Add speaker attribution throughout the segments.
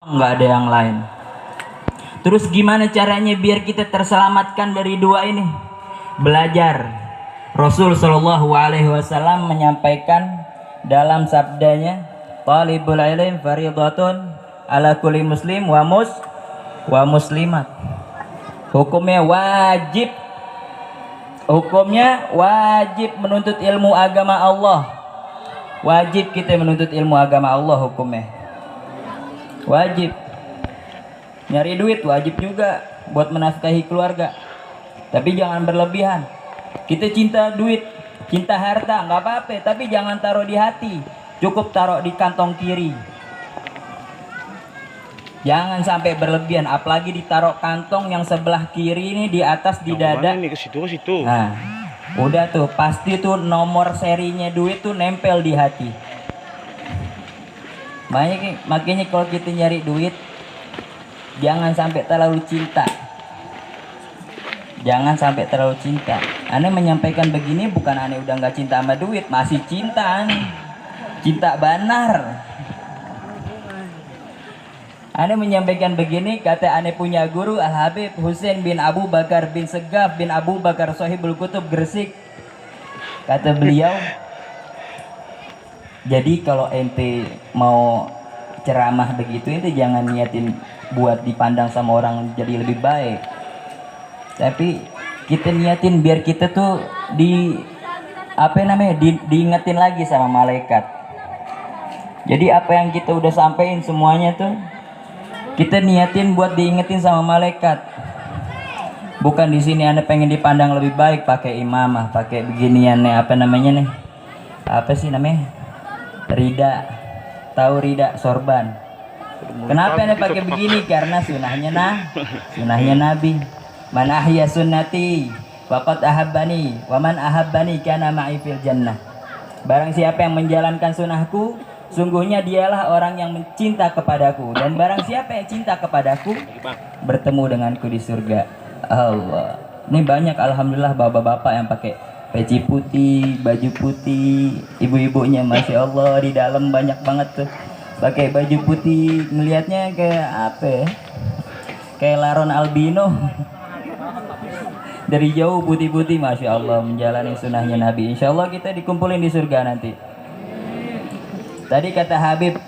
Speaker 1: nggak ada yang lain. Terus gimana caranya biar kita terselamatkan dari dua ini? Belajar. Rasul Shallallahu Alaihi Wasallam menyampaikan dalam sabdanya, talibul ilm fardhatun ala kulli muslim wa muslimat. Hukumnya wajib. Hukumnya wajib menuntut ilmu agama Allah. Wajib kita menuntut ilmu agama Allah, hukumnya wajib. Nyari duit wajib juga buat menafkahi keluarga, tapi jangan berlebihan. Kita cinta duit, cinta harta nggak apa-apa, tapi jangan taruh di hati, cukup taruh di kantong kiri. Jangan sampai berlebihan, apalagi ditaruh kantong yang sebelah kiri ini di atas di dada.
Speaker 2: Ini ke situ.
Speaker 1: Nah, udah tuh pasti tuh nomor serinya duit tuh nempel di hati. Makanya kalau kita nyari duit, jangan sampai terlalu cinta. Jangan sampai terlalu cinta. Aneh menyampaikan begini bukan aneh udah nggak cinta sama duit, masih cinta aneh. Cinta benar. Aneh menyampaikan begini, kata aneh punya guru Al-Habib Husain bin Abu Bakar bin Segaf bin Abu Bakar Sohibul Kutub Gresik. Kata beliau, jadi kalau ente mau ceramah begitu, ente jangan niatin buat dipandang sama orang jadi lebih baik, tapi kita niatin biar kita tuh diingetin lagi sama malaikat. Jadi apa yang kita udah sampein semuanya tuh kita niatin buat diingetin sama malaikat. Bukan di sini Anda pengen dipandang lebih baik pakai imamah, pakai beginian nih, apa namanya nih? Apa sih namanya? Rida. Tahu rida sorban. Kenapa Anda pakai begini? Karena sunahnya Nabi. Man ahya sunnati faqad ahabbani wa man ahabbani kana ma'i fil jannah. Barang siapa yang menjalankan sunahku, sungguhnya dialah orang yang mencinta kepadaku, dan barang siapa yang cinta kepadaku bertemu denganku di surga. Allah, ini banyak alhamdulillah bapak-bapak yang pakai peci putih, baju putih, ibu-ibunya masya Allah di dalam banyak banget tuh pakai baju putih, ngelihatnya kayak apa ya? Kayak laron albino. Dari jauh putih-putih, masya Allah menjalani sunnahnya Nabi. Insya Allah kita dikumpulin di surga nanti. Tadi kata Habib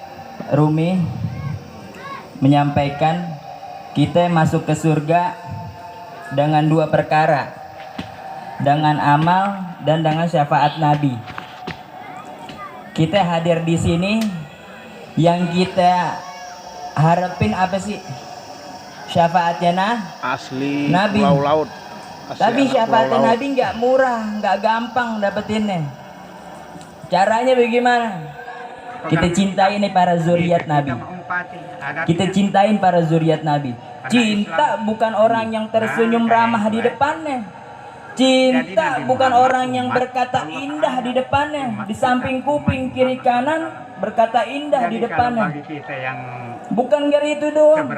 Speaker 1: Rumi menyampaikan kita masuk ke surga dengan dua perkara, dengan amal dan dengan syafaat Nabi. Kita hadir di sini, yang kita harapin apa sih? Syafaatnya
Speaker 2: asli
Speaker 1: Nabi.
Speaker 2: Laut.
Speaker 1: Tapi syafaatnya Nabi nggak murah, nggak gampang dapetinnya. Caranya bagaimana? Kita cintai nih para zuriat Nabi. Kita cintain para zuriat Nabi. Cinta bukan orang yang tersenyum ramah di depannya. Cinta bukan orang yang berkata indah di depannya, di samping kuping kiri kanan berkata indah di depannya. Bukan dari itu doang.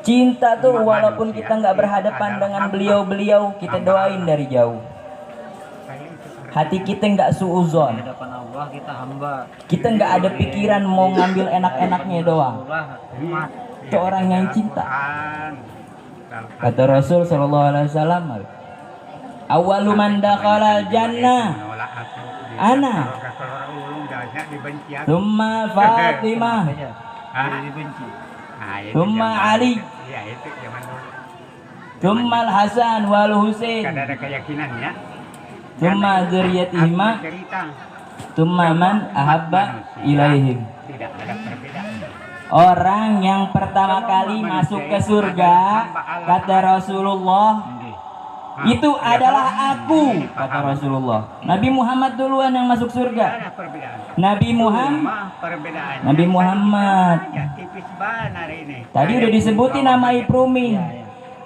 Speaker 1: Cinta tuh walaupun kita nggak berhadapan dengan beliau-beliau, kita doain dari jauh. Hati kita nggak suuzon. Kita nggak ada pikiran mau ngambil enak-enaknya doang. Itu orang yang cinta. Kata Rasul Shallallahu Alaihi Wasallam, awalu man dakhala jannah ana, thumma Fatimah, thumma Ali, thumma Al-Hasan wal Husain, thumma dzurriyyatihima, thumma man ahabba ilaihim. Orang yang pertama kali masuk ke surga, kata Rasulullah, itu adalah aku, kata Rasulullah. Nabi Muhammad duluan yang masuk surga. Nabi Muhammad. Tadi udah disebutin nama Iprumi.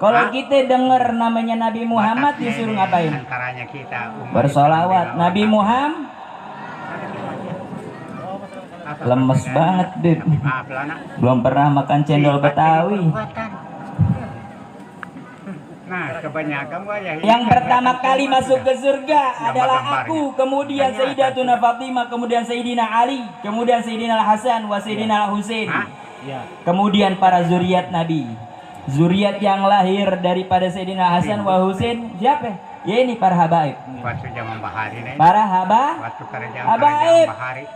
Speaker 1: Kalau kita dengar namanya Nabi Muhammad disuruh ngapain? Bersolawat. Nabi Muhammad lemes banget, Bib. Belum pernah makan cendol Betawi. Yang pertama kali masuk ke surga adalah aku, kemudian Sayyidatuna Fatimah, kemudian Sayyidina Ali, kemudian Sayyidina Al-Hasan wa Sayyidina Al-Husain. Kemudian para zuriat Nabi, zuriat yang lahir daripada Sayyidina Hasan wa Husain siapa? Ya ini para habaib.
Speaker 2: Waktu zaman bahari nih.
Speaker 1: Para
Speaker 2: Waktu kerajaan
Speaker 1: habaib.
Speaker 2: bahari.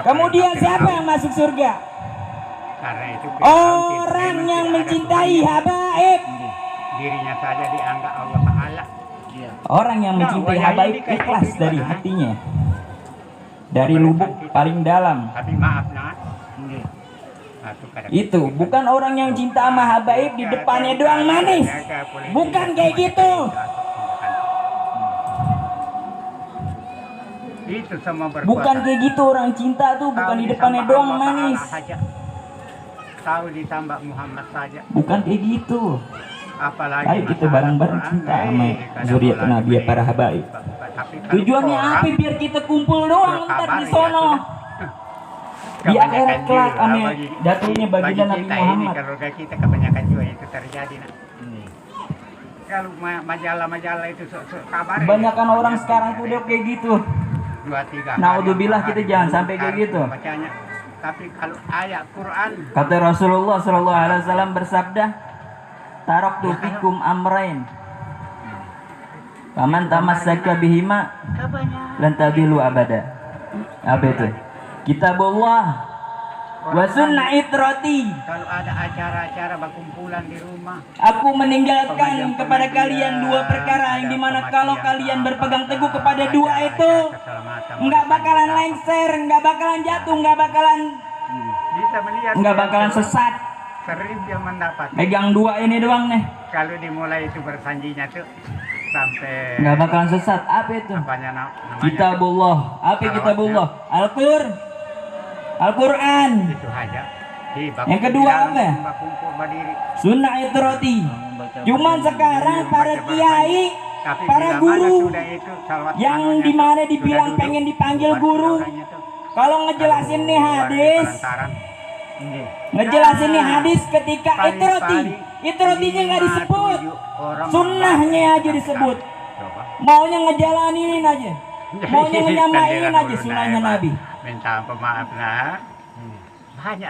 Speaker 1: Kemudian siapa yang masuk surga?
Speaker 2: Karena itu
Speaker 1: orang yang mencintai habaib.
Speaker 2: Dirinya saja dianggap Allah Ta'ala.
Speaker 1: Orang yang mencintai habaib ikhlas dari hatinya, dari lubuk paling dalam.
Speaker 2: Tapi maaf nah.
Speaker 1: Itu bukan orang yang cinta sama habaib di depannya doang manis. Bukan kayak gitu.
Speaker 2: Itu sama berkuasa.
Speaker 1: Bukan kayak gitu orang cinta tuh, bukan di depannya doang manis.
Speaker 2: Tahu ditambah Muhammad saja.
Speaker 1: Bukan kayak gitu.
Speaker 2: Apalagi
Speaker 1: ayo kita bareng-bareng cinta sama zuriat Nabi para habaib. Tujuannya apa? Biar kita kumpul doang ntar di sono. Di akhirat kelak ame datunya baginda Nabi Muhammad.
Speaker 2: Kalau kita kebanyakan juga itu terjadi. Kalau majalah-majalah itu kabar.
Speaker 1: Kebanyakan orang sekarang tuh udah kayak gitu.
Speaker 2: 2-3.
Speaker 1: Naudzubillah kita jangan sampai kayak gitu.
Speaker 2: Tapi kalau ayat Quran.
Speaker 1: Kata Rasulullah SAW bersabda, taraktu fikum amrain. Paman tamassaka bihima lan tabilu abada. Apa itu? Kitabullah wa sunnah itrati.
Speaker 2: Kalau ada acara-acara berkumpulan di rumah,
Speaker 1: aku meninggalkan kepada kalian dua perkara yang dimana kalau kalian berpegang teguh kepada dua itu nggak bakalan lengser, nggak bakalan jatuh, nggak bakalan sesat.
Speaker 2: Sering dia mendapat.
Speaker 1: Pegang dua ini doang nih.
Speaker 2: Kalau dimulai itu bersanjinya tuh sampai
Speaker 1: nggak bakalan sesat. Apa itu? Kitabullah. Apa kitabullah? Al-Quran.
Speaker 2: Itu aja.
Speaker 1: Yang kedua apa? Sunnah itrati. Cuman sekarang para kiai, para guru yang dimana dibilang pengen dipanggil guru, kalau ngejelasin nih hadis, ngejelasin nih hadis ketika itrotinya nggak disebut, sunnahnya aja disebut. Maunya ngejalanin aja, maunya ngenyamain aja sunnahnya Nabi.
Speaker 2: Minta maaf nah.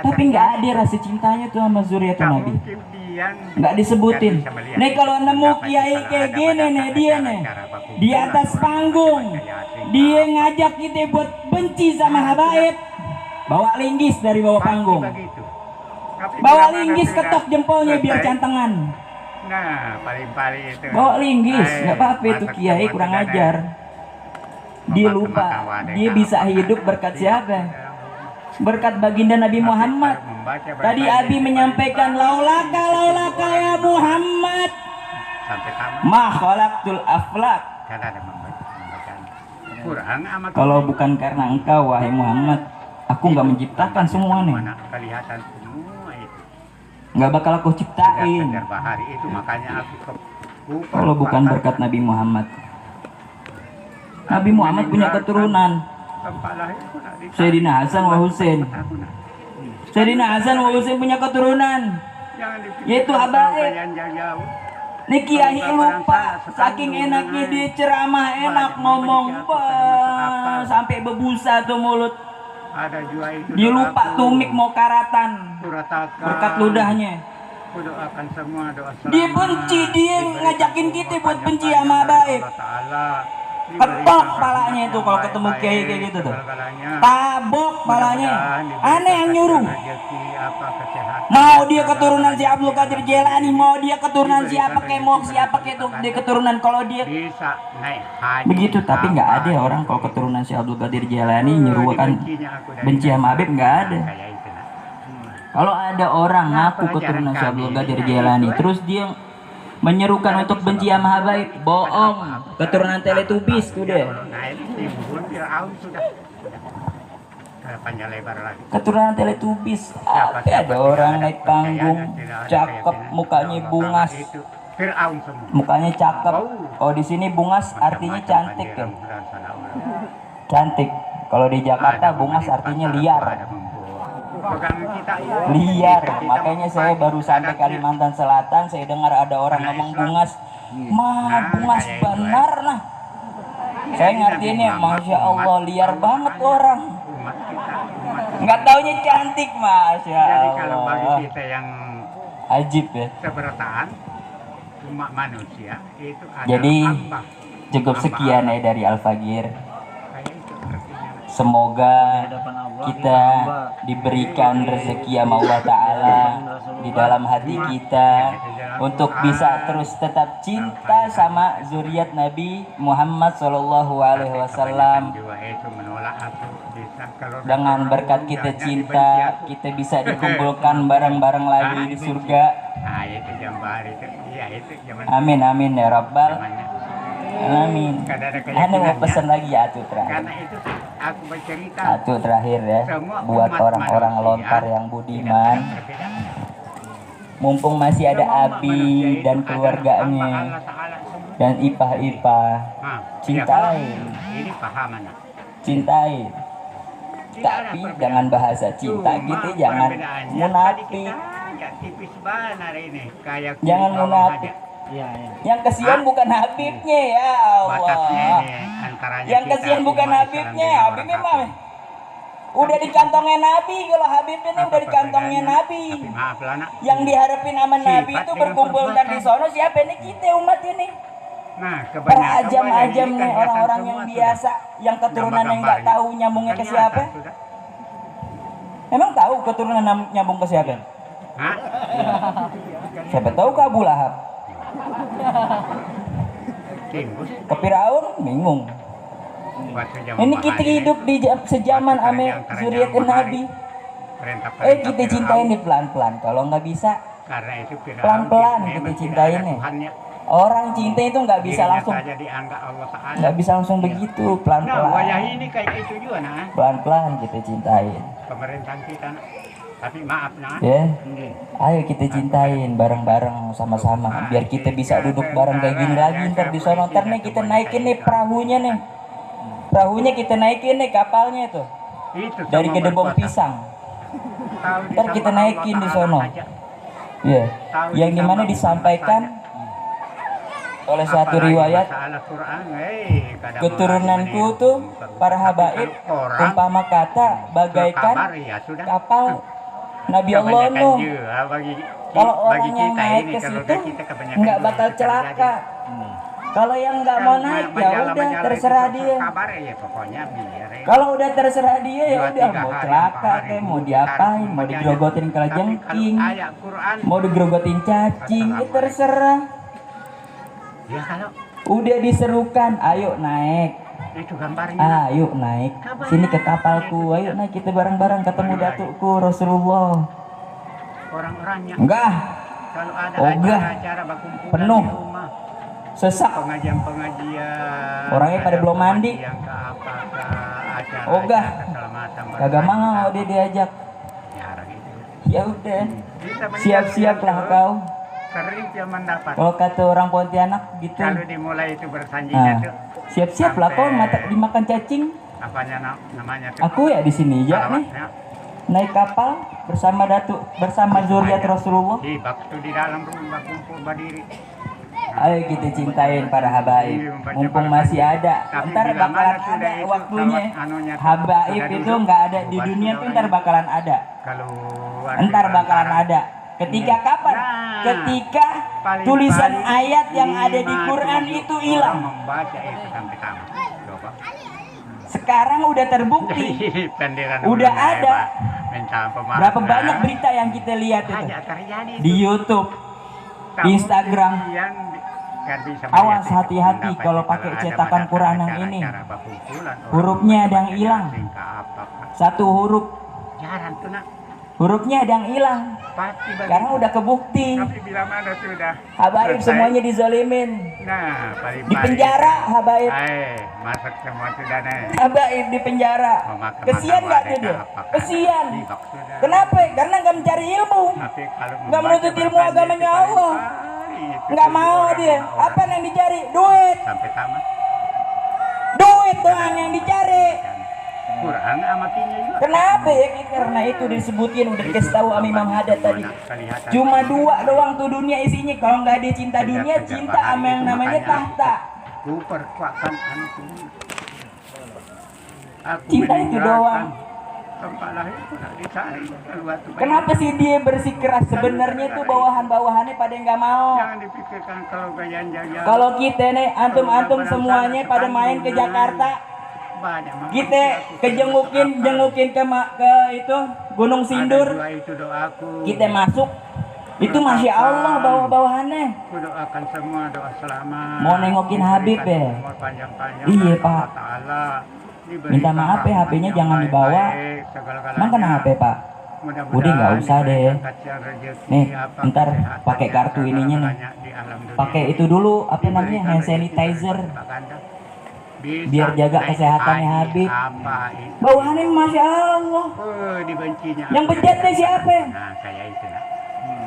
Speaker 1: Tapi nggak ada rasa cintanya tuh sama zuriat Nabi. Nggak disebutin. Nih kalau nemu kiai kayak gini nih dia nih di atas panggung, dia ngajak kita buat benci sama habaib, bawa linggis dari bawah panggung, bawa linggis ketok jempolnya biar cantengan.
Speaker 2: Nah paling-paling itu.
Speaker 1: Bawa linggis, nggak apa-apa itu kiai kurang ajar. Dia lupa, dia bisa hidup berkat siapa? Berkat baginda Nabi Muhammad. Tadi Abi menyampaikan laulaka ya Muhammad ma khalaqtul aflak. Kalau bukan karena engkau wahai Muhammad, aku nggak menciptakan semua nih. Nggak bakal aku ciptain. Kalau bukan berkat Nabi Muhammad. Nabi Muhammad punya keturunan Sayyidina Hasan wa Husain. Sayyidina Hasan wa Husain punya keturunan yaitu habaib. Nih kiai lupa saking enaknya dia ceramah enak ngomong sampai bebusa tuh mulut. Dia lupa tumik mau karatan berkat ludahnya. Dia benci, dia ngajakin kita buat benci sama habaib. Ketok palanya itu kalau ketemu kiai kayak gitu tuh. Tabok palanya. Aneh yang nyuruh. Mau dia keturunan si Abdul Qadir Jailani, mau dia keturunan siapa kayak mau siapa kayak tuh dia keturunan kalau dia begitu. Tapi nggak ada orang kalau keturunan si Abdul Qadir Jailani nyuruh kan benci sama Habib, nggak ada. Kalau ada orang ngaku keturunan si Abdul Qadir Jailani terus dia menyerukan untuk benci sama habaib, bohong. Keturunan Teletubbies udah. Keturunan Teletubbies. Apa ada orang naik panggung cakep, mukanya bungas, mukanya cakep. Oh di sini bungas artinya cantik ya. Cantik. Kalau di Jakarta bungas artinya liar. Liar, makanya saya baru sampai Kalimantan Selatan, saya dengar ada orang ngomong bungas, bungas benar nah. Saya ngerti ini, masya Allah liar banget orang. Nggak taunya cantik, Masya
Speaker 2: Jadi kalau bagi
Speaker 1: Allah.
Speaker 2: kita yang
Speaker 1: Ajib ya.
Speaker 2: seberataan umat manusia itu adalah
Speaker 1: Jadi,
Speaker 2: hamba.
Speaker 1: Cukup
Speaker 2: Hamba
Speaker 1: sekian
Speaker 2: Allah.
Speaker 1: ya dari Al-Fagir.
Speaker 2: Kayak itu artinya.
Speaker 1: Semoga kita diberikan rezeki sama Allah Ta'ala di dalam hati kita untuk bisa terus tetap cinta sama zuriat Nabi Muhammad Sallallahu Alaihi Wasallam.
Speaker 2: Juga itu menolak aku bisa kalau
Speaker 1: Dengan berkat kita cinta, kita bisa dikumpulkan bareng-bareng lagi di surga.
Speaker 2: Nah itu jambar itu, iya itu zaman.
Speaker 1: Amin amin ya Rabbal
Speaker 2: zamannya.
Speaker 1: Alamin. Anda mau pesan lagi ya Atu terakhir?
Speaker 2: Karena itu aku bercerita.
Speaker 1: Atu terakhir ya,
Speaker 2: Semua
Speaker 1: buat
Speaker 2: umat
Speaker 1: orang-orang
Speaker 2: manusia
Speaker 1: lontar yang
Speaker 2: tidak
Speaker 1: budiman.
Speaker 2: pernah berbeda.
Speaker 1: Mumpung masih ada
Speaker 2: Semua umat
Speaker 1: Abi
Speaker 2: manusia itu
Speaker 1: dan
Speaker 2: adalah
Speaker 1: keluarganya
Speaker 2: hamba Allah Ta'ala semua.
Speaker 1: dan ipah-ipah,
Speaker 2: Nah,
Speaker 1: cintai.
Speaker 2: ya, kalau ini paham anak.
Speaker 1: cintai.
Speaker 2: Tidak ada
Speaker 1: Tapi
Speaker 2: perbedaan.
Speaker 1: dengan bahasa cinta
Speaker 2: Cuma
Speaker 1: gitu jangan
Speaker 2: perbedaannya tadi
Speaker 1: munafik.
Speaker 2: kita agak tipis banget hari ini. Kayak
Speaker 1: Jangan
Speaker 2: kulit bawang
Speaker 1: munafik.
Speaker 2: aja.
Speaker 1: Yang kesian bukan Habibnya ya
Speaker 2: Batasnya
Speaker 1: Allah.
Speaker 2: ini antaranya
Speaker 1: Yang
Speaker 2: kita
Speaker 1: kesian bukan
Speaker 2: umat Islam
Speaker 1: Habibnya,
Speaker 2: dengan
Speaker 1: Habibnya
Speaker 2: orang
Speaker 1: mah
Speaker 2: kafir.
Speaker 1: udah di kantongnya Nabi. Kalau Habib ini
Speaker 2: Apa
Speaker 1: udah di kantongnya
Speaker 2: perbedaannya?
Speaker 1: Nabi.
Speaker 2: Tapi maaf lah nak.
Speaker 1: Yang diharapin sama Nabi
Speaker 2: Sifat
Speaker 1: itu
Speaker 2: dengan
Speaker 1: berkumpul ntar di
Speaker 2: perbuatan.
Speaker 1: sono. Siapa ini? Kita umat ini.
Speaker 2: Nah,
Speaker 1: Para
Speaker 2: kebanyakan
Speaker 1: ajam-ajam
Speaker 2: ini
Speaker 1: nih
Speaker 2: kelihatan
Speaker 1: orang-orang
Speaker 2: semua
Speaker 1: yang
Speaker 2: sudah.
Speaker 1: biasa, yang keturunan yang nggak tahu nyambungnya ke
Speaker 2: Kelihatan
Speaker 1: siapa.
Speaker 2: sudah.
Speaker 1: Emang tahu keturunan nyambung ke siapa?
Speaker 2: Hah?
Speaker 1: Siapa tahu ke Abu Lahab,
Speaker 2: Timbus.
Speaker 1: ke Firaun, bingung.
Speaker 2: Waktu zaman
Speaker 1: Ini kita
Speaker 2: Muhammad
Speaker 1: hidup di sejaman
Speaker 2: Waktu
Speaker 1: ame
Speaker 2: antara
Speaker 1: zuriat
Speaker 2: zaman
Speaker 1: Nabi.
Speaker 2: perintah-perintah
Speaker 1: Kita
Speaker 2: Firaun.
Speaker 1: cintain nih pelan-pelan. Kalau nggak bisa,
Speaker 2: Karena itu Firaun
Speaker 1: pelan-pelan
Speaker 2: memang
Speaker 1: kita
Speaker 2: tidak
Speaker 1: cintain
Speaker 2: ada
Speaker 1: nih.
Speaker 2: Tuhannya.
Speaker 1: Orang cinta itu nggak bisa
Speaker 2: Dirinya
Speaker 1: langsung,
Speaker 2: saja dianggap Allah Ta'ala.
Speaker 1: nggak bisa langsung begitu,
Speaker 2: Nah, wayah
Speaker 1: pelan-pelan.
Speaker 2: ini kayak itu juga nah.
Speaker 1: Pelan-pelan kita cintain.
Speaker 2: Pemerintahan kita nah. Tapi maaf nah.
Speaker 1: Ya, ayo kita cintain bareng-bareng sama-sama biar kita bisa duduk bareng kayak gini lagi ntar di sono. Ntar nih kita naikin nih perahunya nih. Perahunya kita naikin nih kapalnya itu
Speaker 2: Itu
Speaker 1: dari
Speaker 2: semua
Speaker 1: Gedebong
Speaker 2: berkuasa.
Speaker 1: Pisang.
Speaker 2: Tahu
Speaker 1: Ntar
Speaker 2: sama
Speaker 1: kita
Speaker 2: Allah
Speaker 1: naikin di
Speaker 2: Ta'ala
Speaker 1: sono.
Speaker 2: saja.
Speaker 1: Ya,
Speaker 2: Tahu
Speaker 1: yang
Speaker 2: sama
Speaker 1: dimana
Speaker 2: Allah
Speaker 1: disampaikan oleh satu
Speaker 2: Apalagi
Speaker 1: riwayat,
Speaker 2: masalah Quran, kadang
Speaker 1: keturunanku
Speaker 2: orang
Speaker 1: tuh
Speaker 2: ini,
Speaker 1: para
Speaker 2: tapi
Speaker 1: habaib
Speaker 2: kalau orang
Speaker 1: umpama kata bagaikan
Speaker 2: kabar, ya sudah.
Speaker 1: kapal Nabi Allah
Speaker 2: Kebanyakan
Speaker 1: Nuh.
Speaker 2: juga, bagi
Speaker 1: Kalau
Speaker 2: bagi
Speaker 1: orang yang
Speaker 2: kita
Speaker 1: naik
Speaker 2: ini,
Speaker 1: ke
Speaker 2: kalau
Speaker 1: situ
Speaker 2: kita kebanyakan
Speaker 1: nggak
Speaker 2: juga
Speaker 1: bakal
Speaker 2: itu
Speaker 1: celaka.
Speaker 2: terjadi.
Speaker 1: Kalau yang nggak
Speaker 2: Kan
Speaker 1: mau naik ya
Speaker 2: majalah-majalah
Speaker 1: udah
Speaker 2: itu
Speaker 1: terserah dia.
Speaker 2: kabar ya pokoknya biar ya.
Speaker 1: Kalau udah terserah dia ya
Speaker 2: Dua,
Speaker 1: udah
Speaker 2: tiga
Speaker 1: mau
Speaker 2: hari,
Speaker 1: celaka
Speaker 2: 4 hari,
Speaker 1: kayak mau
Speaker 2: taruh
Speaker 1: diapain, mau
Speaker 2: majalah.
Speaker 1: digrogotin
Speaker 2: Tapi kalau
Speaker 1: kalajengking,
Speaker 2: ayat Quran,
Speaker 1: mau digrogotin cacing, ya terserah.
Speaker 2: ya kalau
Speaker 1: Udah diserukan, ayo naik,
Speaker 2: itu gambarnya.
Speaker 1: ayo naik, sini ke kapalku, ayo naik kita bareng-bareng ketemu datukku Rasulullah.
Speaker 2: Orang-orangnya
Speaker 1: Enggak,
Speaker 2: kalau ada
Speaker 1: Ogah.
Speaker 2: acara-acara berkumpulan
Speaker 1: Penuh.
Speaker 2: di rumah,
Speaker 1: sesak.
Speaker 2: pengajian-pengajian,
Speaker 1: Orangnya pada
Speaker 2: ada
Speaker 1: belum mandi.
Speaker 2: pengajian ke apa, ke acara
Speaker 1: Ogah.
Speaker 2: keselamatan
Speaker 1: Kagak
Speaker 2: berbagi,
Speaker 1: mau dia diajak.
Speaker 2: jarang itu.
Speaker 1: Ya udah,
Speaker 2: Kita melihat
Speaker 1: siap-siap lah
Speaker 2: itu,
Speaker 1: kau.
Speaker 2: sering dia mendapat.
Speaker 1: Kalau kata orang Pontianak gitu.
Speaker 2: Kalau dimulai itu bersanjinya
Speaker 1: Nah,
Speaker 2: tuh
Speaker 1: siap-siap lah kau dimakan cacing.
Speaker 2: apanya namanya tuh
Speaker 1: Aku ya di sini ya nih,
Speaker 2: alamatnya.
Speaker 1: naik kapal bersama datuk, bersama zuriat Rasulullah.
Speaker 2: Di waktu di dalam rumah kumpul berdiri.
Speaker 1: Ayo kita cintain para habaib, mumpung masih ada. Ntar bakalan ada waktunya. Habaib itu nggak ada di dunia tuh, ntar bakalan ada.
Speaker 2: Kalau
Speaker 1: Ntar bakalan ada. Ketika kapan?
Speaker 2: Nah,
Speaker 1: Ketika
Speaker 2: paling-paling
Speaker 1: tulisan ayat yang ada di
Speaker 2: 5,
Speaker 1: Quran
Speaker 2: 7
Speaker 1: itu
Speaker 2: orang
Speaker 1: hilang.
Speaker 2: membaca itu sampai tamat. Coba.
Speaker 1: Sekarang udah terbukti.
Speaker 2: Pendiran
Speaker 1: Udah ada. Berapa
Speaker 2: Nah,
Speaker 1: banyak berita yang kita lihat itu
Speaker 2: banyak terjadi
Speaker 1: di YouTube, di Instagram.
Speaker 2: Kemudian kan bisa
Speaker 1: Awas,
Speaker 2: melihat
Speaker 1: hati-hati
Speaker 2: pendapat
Speaker 1: kalau
Speaker 2: itu,
Speaker 1: pakai
Speaker 2: ada
Speaker 1: cetakan
Speaker 2: pada
Speaker 1: Quran yang
Speaker 2: acara-acara
Speaker 1: ini.
Speaker 2: berkumpulan, orang
Speaker 1: Hurufnya ada yang
Speaker 2: membaca
Speaker 1: hilang.
Speaker 2: Yasin ke apa.
Speaker 1: Satu huruf,
Speaker 2: Jarang tuh nak.
Speaker 1: hurufnya ada yang hilang.
Speaker 2: Pasti
Speaker 1: Sekarang udah kebukti.
Speaker 2: Tapi bila mana sudah
Speaker 1: Habaib
Speaker 2: selesai,
Speaker 1: semuanya dizolimin,
Speaker 2: nah paling
Speaker 1: di penjara. Habaib,
Speaker 2: masuk semua sudah nih.
Speaker 1: habaib di penjara.
Speaker 2: Memakan
Speaker 1: Kesian nggak tuh
Speaker 2: mereka
Speaker 1: dia?
Speaker 2: apa kan?
Speaker 1: Kesian.
Speaker 2: Libak sudah.
Speaker 1: Kenapa? Karena nggak mencari ilmu.
Speaker 2: Tapi kalau
Speaker 1: Nggak
Speaker 2: membaca
Speaker 1: menuntut ilmu
Speaker 2: bertanya
Speaker 1: agamanya
Speaker 2: itu paling
Speaker 1: Allah.
Speaker 2: itu
Speaker 1: Nggak
Speaker 2: tujuh
Speaker 1: mau
Speaker 2: orang,
Speaker 1: dia.
Speaker 2: 5 orang.
Speaker 1: Apa yang dicari? Duit.
Speaker 2: Sampai tamat.
Speaker 1: Duit doang yang dicari.
Speaker 2: Kurang amatinya juga.
Speaker 1: Kenapa ya? Karena itu disebutin udah dikasih tahu sama Imam Haddad tadi.
Speaker 2: Kelihatan.
Speaker 1: Cuma 2 doang tuh dunia isinya. Kalau nggak ada cinta dunia, cinta sama yang namanya tahta.
Speaker 2: Ku perkuatkan antum. Aku
Speaker 1: Cinta itu
Speaker 2: meninggalkan
Speaker 1: doang.
Speaker 2: tempat lahir pun nak dicari.
Speaker 1: Kenapa sih dia bersikeras? Sebenarnya tuh bawahan-bawahannya pada nggak mau.
Speaker 2: Jangan dipikirkan kalau gayaan jajan.
Speaker 1: Kalau kita nih, antum-antum semuanya pada main ke Jakarta,
Speaker 2: banyak
Speaker 1: kita jengukin ke itu Gunung Sindur,
Speaker 2: itu doaku.
Speaker 1: kita masuk, itu masya Allah bawah-bawahannya.
Speaker 2: Aku doakan semua doa selamat.
Speaker 1: Mau nengokin Habib ya? Iya Pak. Minta maaf ya, HP-nya jangan dibawa. Emang kena HP Pak? Udah nggak usah deh. Nih, ntar pakai kartu ininya nih. Pakai itu dulu apa namanya, hand sanitizer. Biar jaga kesehatannya Habib. Bawahannya masya Allah.
Speaker 2: Dibencinya.
Speaker 1: Yang bejatnya siapa?
Speaker 2: Nah, saya itu.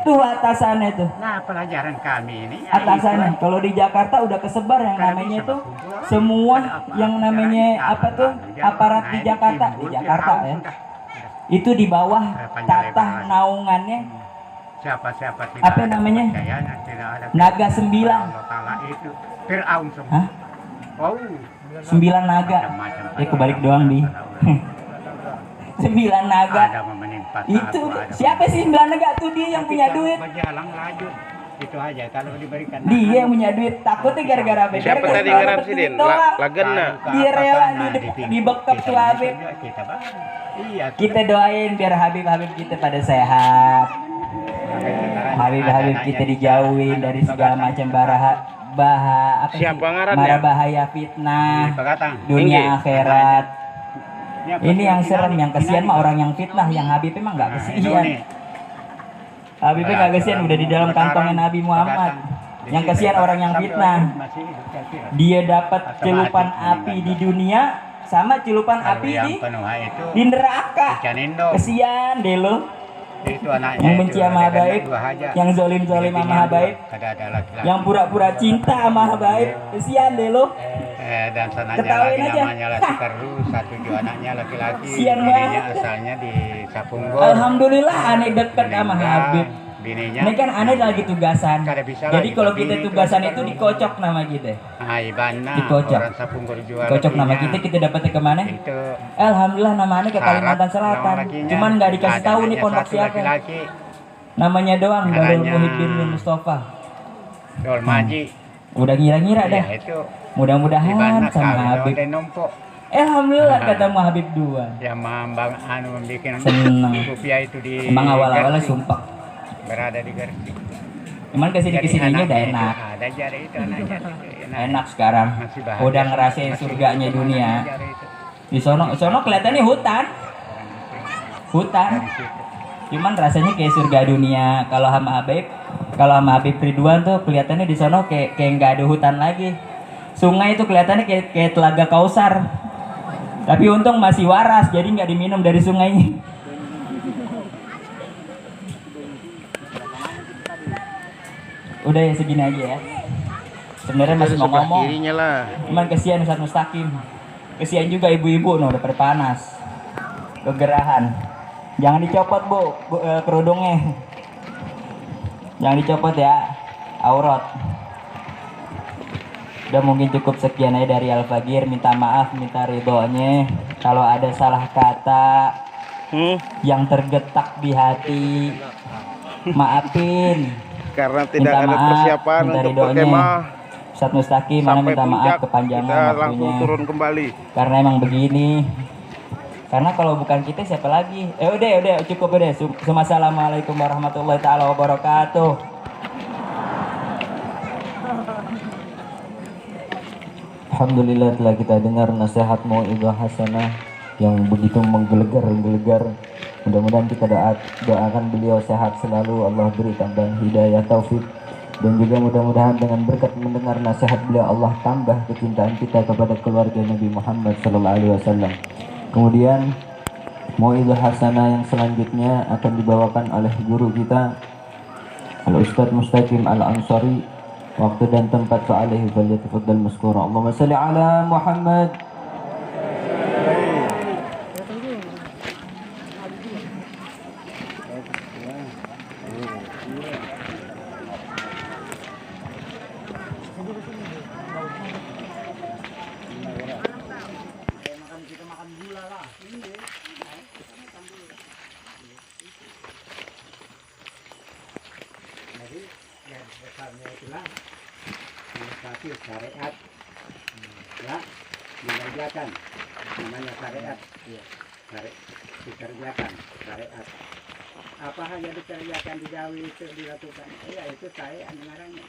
Speaker 1: Tuh atasannya tuh.
Speaker 2: Nah, pelajaran kami ini.
Speaker 1: Atasannya. Kalau di Jakarta udah kesebar yang namanya tuh semua yang namanya apa tuh aparat di Jakarta ya. Itu di bawah tata naungannya
Speaker 2: Siapa-siapa tidak
Speaker 1: apa namanya?
Speaker 2: tidak ada
Speaker 1: Naga 9.
Speaker 2: Allah Ta'ala itu Fir'aun semua.
Speaker 1: Hah?
Speaker 2: Oh,
Speaker 1: 9 naga. Kebalik doang di. 9 naga.
Speaker 2: ada menimpa
Speaker 1: Itu
Speaker 2: aku, ada
Speaker 1: siapa sih 9 naga tuh? Dia yang punya duit.
Speaker 2: berjalan laju. Itu aja kalau diberikan.
Speaker 1: Dia yang punya duit. Takutnya gara-gara apa?
Speaker 3: Siapa tadi ngarap sih Din? Lagena.
Speaker 1: Dia rela dibekap tuh Habib.
Speaker 2: Kita bang. Iya.
Speaker 1: Kita doain biar Habib kita pada sehat. Habib kita dijauhin dari segala macam
Speaker 3: Siapa ngaran
Speaker 1: mara
Speaker 3: ya?
Speaker 1: bahaya fitnah
Speaker 2: Pakatang.
Speaker 1: dunia akhirat. Ini yang serem, yang kesian mah
Speaker 2: Ini,
Speaker 1: orang yang fitnah, yang Habib emang nggak
Speaker 2: Nah,
Speaker 1: kesian.
Speaker 2: ini.
Speaker 1: Habibnya nggak kesian, udah di dalam kantongnya Nabi Muhammad. Yang kesian orang yang fitnah. Dia dapat celupan api di dunia sama celupan api di neraka. Kesian deh lo.
Speaker 2: Itu anaknya
Speaker 1: Yang benci sama Habaib, yang zolim sama Habaib, yang pura-pura cinta sama Habaib. Kesian deh lo.
Speaker 2: Dan sananya
Speaker 1: Ketawain
Speaker 2: lagi
Speaker 1: aja.
Speaker 2: namanya lagi terus, satu juga anaknya laki-laki.
Speaker 1: Kesian
Speaker 2: Bininya
Speaker 1: banget.
Speaker 2: asalnya di Sapunggol.
Speaker 1: Alhamdulillah aneh deket sama Habib.
Speaker 2: Bininya.
Speaker 1: Ini kan aneh lagi tugasan.
Speaker 2: Kada bisa
Speaker 1: Jadi
Speaker 2: lagi,
Speaker 1: kalau
Speaker 2: bini
Speaker 1: kita
Speaker 2: itu
Speaker 1: tugasan
Speaker 2: lagi
Speaker 1: itu
Speaker 2: terus.
Speaker 1: dikocok nama kita.
Speaker 2: Ibana,
Speaker 1: Dikocok.
Speaker 2: orang Sapunggol jual.
Speaker 1: Dikocok nama kita dapetnya kemana?
Speaker 2: Itu
Speaker 1: Alhamdulillah nama aneh ke Kalimantan Selatan. Cuman nggak dikasih tahu nih pondok siapa.
Speaker 2: Laki-laki.
Speaker 1: Namanya doang Darul
Speaker 2: Namanya-
Speaker 1: Muhyiddin bin Mustafa.
Speaker 2: Dol Maji.
Speaker 1: Udah ngira-ngira dah.
Speaker 2: Ya itu.
Speaker 1: Mudah-mudahan
Speaker 2: Ibana
Speaker 1: sama
Speaker 2: kalau
Speaker 1: Habib.
Speaker 2: ada numpuk.
Speaker 1: Alhamdulillah ketemu Habib 2.
Speaker 2: Yang mambang membikin
Speaker 1: Seneng.
Speaker 2: rupiah itu di
Speaker 1: Emang awal-awalnya
Speaker 2: Gersik.
Speaker 1: sumpah.
Speaker 2: Berada di Gersik.
Speaker 1: Cuman kesini-kesininya udah enak.
Speaker 2: Ada jari itu anaknya.
Speaker 1: Enak sekarang.
Speaker 2: Masih bahagia.
Speaker 1: Udah ngerasain
Speaker 2: Masih
Speaker 1: surganya
Speaker 2: hidup
Speaker 1: dunia.
Speaker 2: anak jari itu.
Speaker 1: Di sono kelihatannya hutan. Hutan.
Speaker 2: Dari situ.
Speaker 1: Cuman rasanya kayak surga dunia. Kalau sama Habib Ridwan tuh kelihatannya di sono kayak nggak ada hutan lagi. Sungai itu kelihatannya kayak telaga Kausar. Tapi untung masih waras, jadi nggak diminum dari sungainya. Udah ya segini aja ya. Sebenarnya masih mau
Speaker 3: Sebelah
Speaker 1: ngomong.
Speaker 3: kirinya lah.
Speaker 1: Cuman kesian Ustaz Mustaqim. Kesian juga ibu-ibu udah pada panas. Kegerahan. Jangan dicopot kerudungnya. Jangan dicopot ya. Aurat. Udah mungkin cukup sekian aja dari Al-Fagir. Minta maaf, minta ridhonya. Kalau ada salah kata yang tergetak di hati, maafin.
Speaker 3: Karena tidak
Speaker 1: Minta
Speaker 3: ada
Speaker 1: maaf,
Speaker 3: persiapan
Speaker 1: minta
Speaker 3: untuk
Speaker 1: ridhonya.
Speaker 3: berkemah
Speaker 1: Ustaz Mustaqim mana
Speaker 3: sampai
Speaker 1: minta maaf
Speaker 3: puncak
Speaker 1: kepanjangan
Speaker 3: kita langsung
Speaker 1: waktunya.
Speaker 3: turun kembali.
Speaker 1: Karena emang begini. Karena kalau bukan kita siapa lagi? Udah cukup udah. Assalamualaikum warahmatullahi taala wabarakatuh. Alhamdulillah telah kita dengar nasihat mau'izah hasanah yang begitu menggelegar. Mudah-mudahan kita doakan beliau sehat selalu, Allah beri tambahan hidayah taufik, dan juga mudah-mudahan dengan berkat mendengar nasihat beliau Allah tambah kecintaan kita kepada keluarga Nabi Muhammad SAW. Kemudian mau'izah hasanah yang selanjutnya akan dibawakan oleh guru kita Al-Ustadz Mustaqim Al-Ansari. Waktu dan tempat fa'alaihi falyatafaddal maskura. Allahumma salli ala Muhammad. Kita makan gula lah.
Speaker 2: yang besarnya itulah satu syariat ya mengerjakan namanya syariat dikerjakan syariat apa hanya dikerjakan di Jawa itu dilakukan ya itu syariat namanya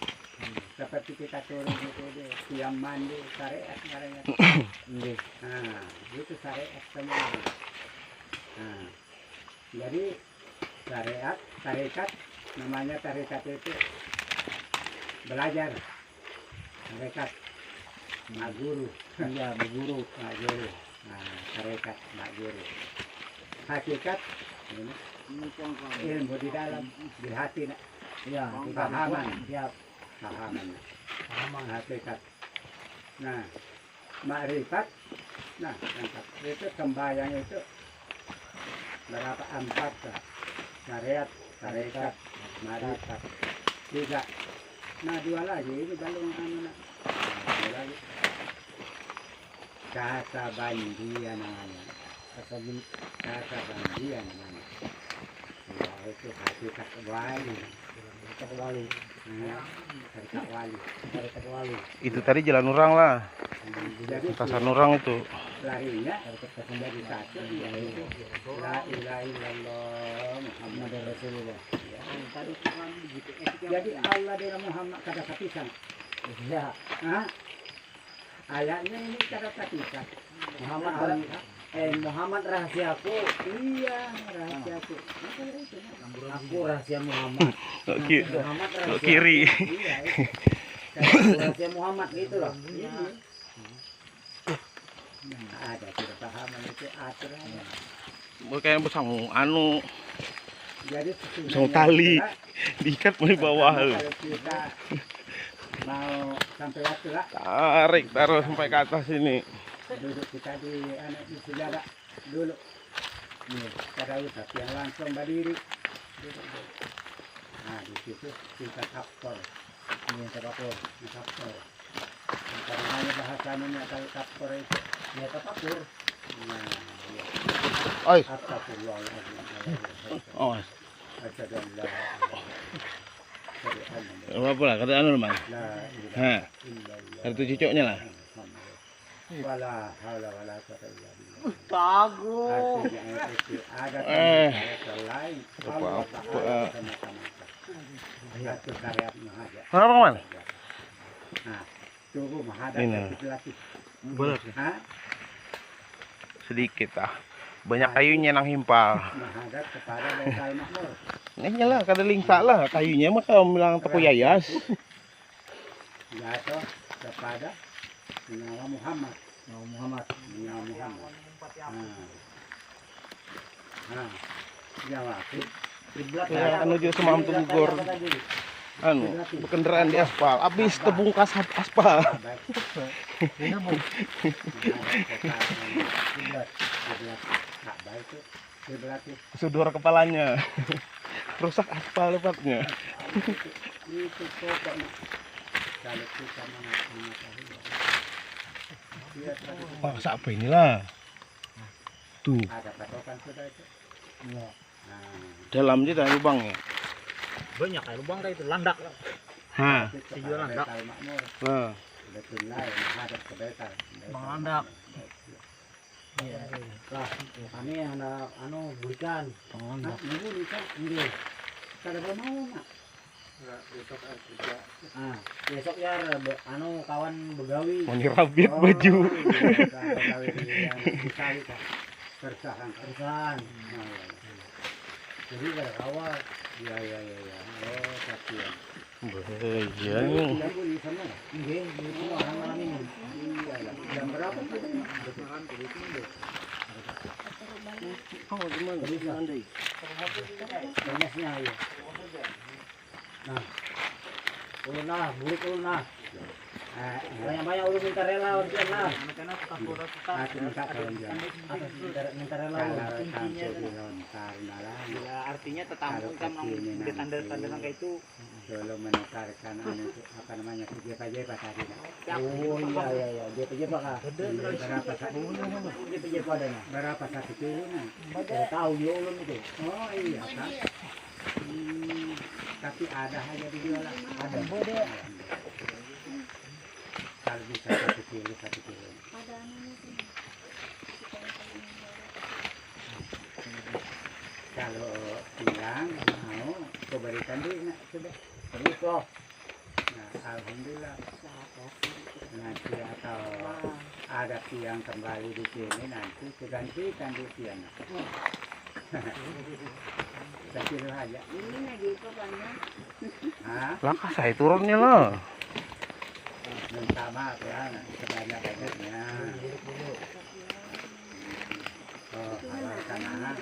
Speaker 2: seperti kita turun itu tiang mandi syariat namanya nah itu syariat semua nah jadi syariat tarekat namanya tarekat itu belajar tarekat mak guru ya guru mak guru nah tarekat mak guru hakikat ini ilmu di dalam di hati nak ya pahaman ya pahaman hakikat nah makrifat nah itu sembahyang itu berapa empat lah syariat tarekat makrifat tiga nah dua lagi ini balung anu nak dua lagi kata bandia namanya kata bandia namanya ya, itu hakikat wali tarekat wali
Speaker 3: Itu tadi jalan orang lah.
Speaker 2: jadi
Speaker 3: Lintasan orang itu.
Speaker 2: larinya menjadi satu yaitu la ilaha illallah Muhammadur Rasulullah ya. Jadi Allah dengan Muhammad kata kapisan ya ayatnya ini kata kapisan
Speaker 4: Muhammad rahasiaku.
Speaker 2: iya rahasiaku
Speaker 4: Aku rahasia Muhammad. Muhammad rahasia
Speaker 3: Kiri.
Speaker 2: iya itu
Speaker 4: rahasia Muhammad gitu loh.
Speaker 2: iya. Nah, ada tidak pahaman itu aturannya
Speaker 3: Kayak besang anu
Speaker 2: jadi
Speaker 3: besang tali diikat di bawah.
Speaker 2: kalau kita mau sampai waktu lah
Speaker 3: Tarik taruh sampai ke atas ini.
Speaker 2: duduk kita di anak di sejarah dulu nih kada usah yang langsung berdiri duduk. Nah di situ kita kapor ini kapor karena bahasanya kalau kapor itu
Speaker 4: Ya kapur.
Speaker 2: nah ya
Speaker 3: Oi.
Speaker 2: astagfirullahaladzim
Speaker 3: Oh,
Speaker 2: asyhadu an la
Speaker 3: apa lah kata anu Mas.
Speaker 2: ilaha
Speaker 3: Hah,
Speaker 2: illallah
Speaker 3: kartu cucoknya lah.
Speaker 2: wala haula wala quwwata illa billah.
Speaker 4: Tago.
Speaker 2: Artinya itu ada
Speaker 3: Eh.
Speaker 2: syariat lain.
Speaker 3: Apa-
Speaker 2: Allah
Speaker 3: apa-
Speaker 2: Ta'ala semata-mata. Satu syariat menghadap.
Speaker 3: Kenapa Man?
Speaker 2: Nah, tunggu menghadap
Speaker 3: Ini.
Speaker 2: itu latih.
Speaker 3: Benar.
Speaker 2: Hah?
Speaker 3: Sedikit ah. Banyak kayunya nang himpal.
Speaker 2: Menghadap kepada Baitul Makmur.
Speaker 3: Ini lah kada lingsa lah kayunya mah kalau bilang toko yayas.
Speaker 2: Jatuh kepada Nabi Muhammad.
Speaker 4: Muhammad.
Speaker 2: Nabi Muhammad. Nah, jawab.
Speaker 4: Kiblat
Speaker 3: Ya, menuju Semam Bogor. Anu, berkendaraan di aspal. Habis terbungkas aspal.
Speaker 2: Baik.
Speaker 4: Ini Bu.
Speaker 2: Kiblat. Tak baik itu. Kiblat itu.
Speaker 3: Sudor kepalanya. Rusak aspal lepatnya.
Speaker 2: Itu pokoknya kalau kita mengetahui lihat tadi
Speaker 3: Paksa apa inilah? Tuh,
Speaker 2: ada patokan sudah itu
Speaker 4: Ya.
Speaker 2: nah
Speaker 3: dalam aja lubangnya.
Speaker 4: Banyak kayak lubang tadi itu landak.
Speaker 3: Hah.
Speaker 2: itu
Speaker 4: Tujuan
Speaker 2: kepada
Speaker 4: landak.
Speaker 2: Baitul Makmur
Speaker 3: Nah,
Speaker 2: betul lain menghadap ke Baitul
Speaker 4: Bang landak. Iya. Lah, kami anak burikan.
Speaker 2: nah nunggu nih kan
Speaker 4: Ini.
Speaker 2: kada mau nak
Speaker 4: Besok ya kawan begawi.
Speaker 3: mau nyerabit baju.
Speaker 2: Persahan
Speaker 4: Perusahaan. Jadi ada kawan.
Speaker 2: ya oh tapi
Speaker 3: Iya.
Speaker 2: nunggu di sana
Speaker 4: Ini itu orang malam ini.
Speaker 2: iya lah jam berapa tuh
Speaker 3: Oh, gimana?
Speaker 4: Banyaknya ya. Nah. Ulun lah, bulik ulun lah. Banyak-banyak ulun minta rela urgen lah.
Speaker 2: aku minta tolong jangan
Speaker 4: Minta rela ulun.
Speaker 2: kalau sampai di lontar malah
Speaker 5: Ya, artinya tetamu
Speaker 2: Kalau
Speaker 5: sama
Speaker 2: kecilnya
Speaker 5: udah
Speaker 2: nanti.
Speaker 5: tanda-tanda kayak itu
Speaker 2: dulu menukarkan anu itu, apa namanya jepa-jepa tadi nak.
Speaker 4: Oh iya. Dia Pak.
Speaker 2: Berapa satu
Speaker 4: Dia pada nah.
Speaker 2: berapa satu kilo nak?
Speaker 4: Tidak tahu dia ulun itu.
Speaker 2: Oh iya kan. Tapi ada aja dijual. Ada. Kalau bisa 1 kilo. Kalau bilang mau keberikan dia nak sudah terus loh. Nah, alhamdulillah. Nanti atau ada tiang kembali di sini nanti digantikan di tiang. Kecil aja.
Speaker 6: Ini lagi itu banyak.
Speaker 2: Hah?
Speaker 3: Langkah saya turunnya lah.
Speaker 2: Minta maaf ya, sebanyak-banyaknya. Oh, kalau kanan.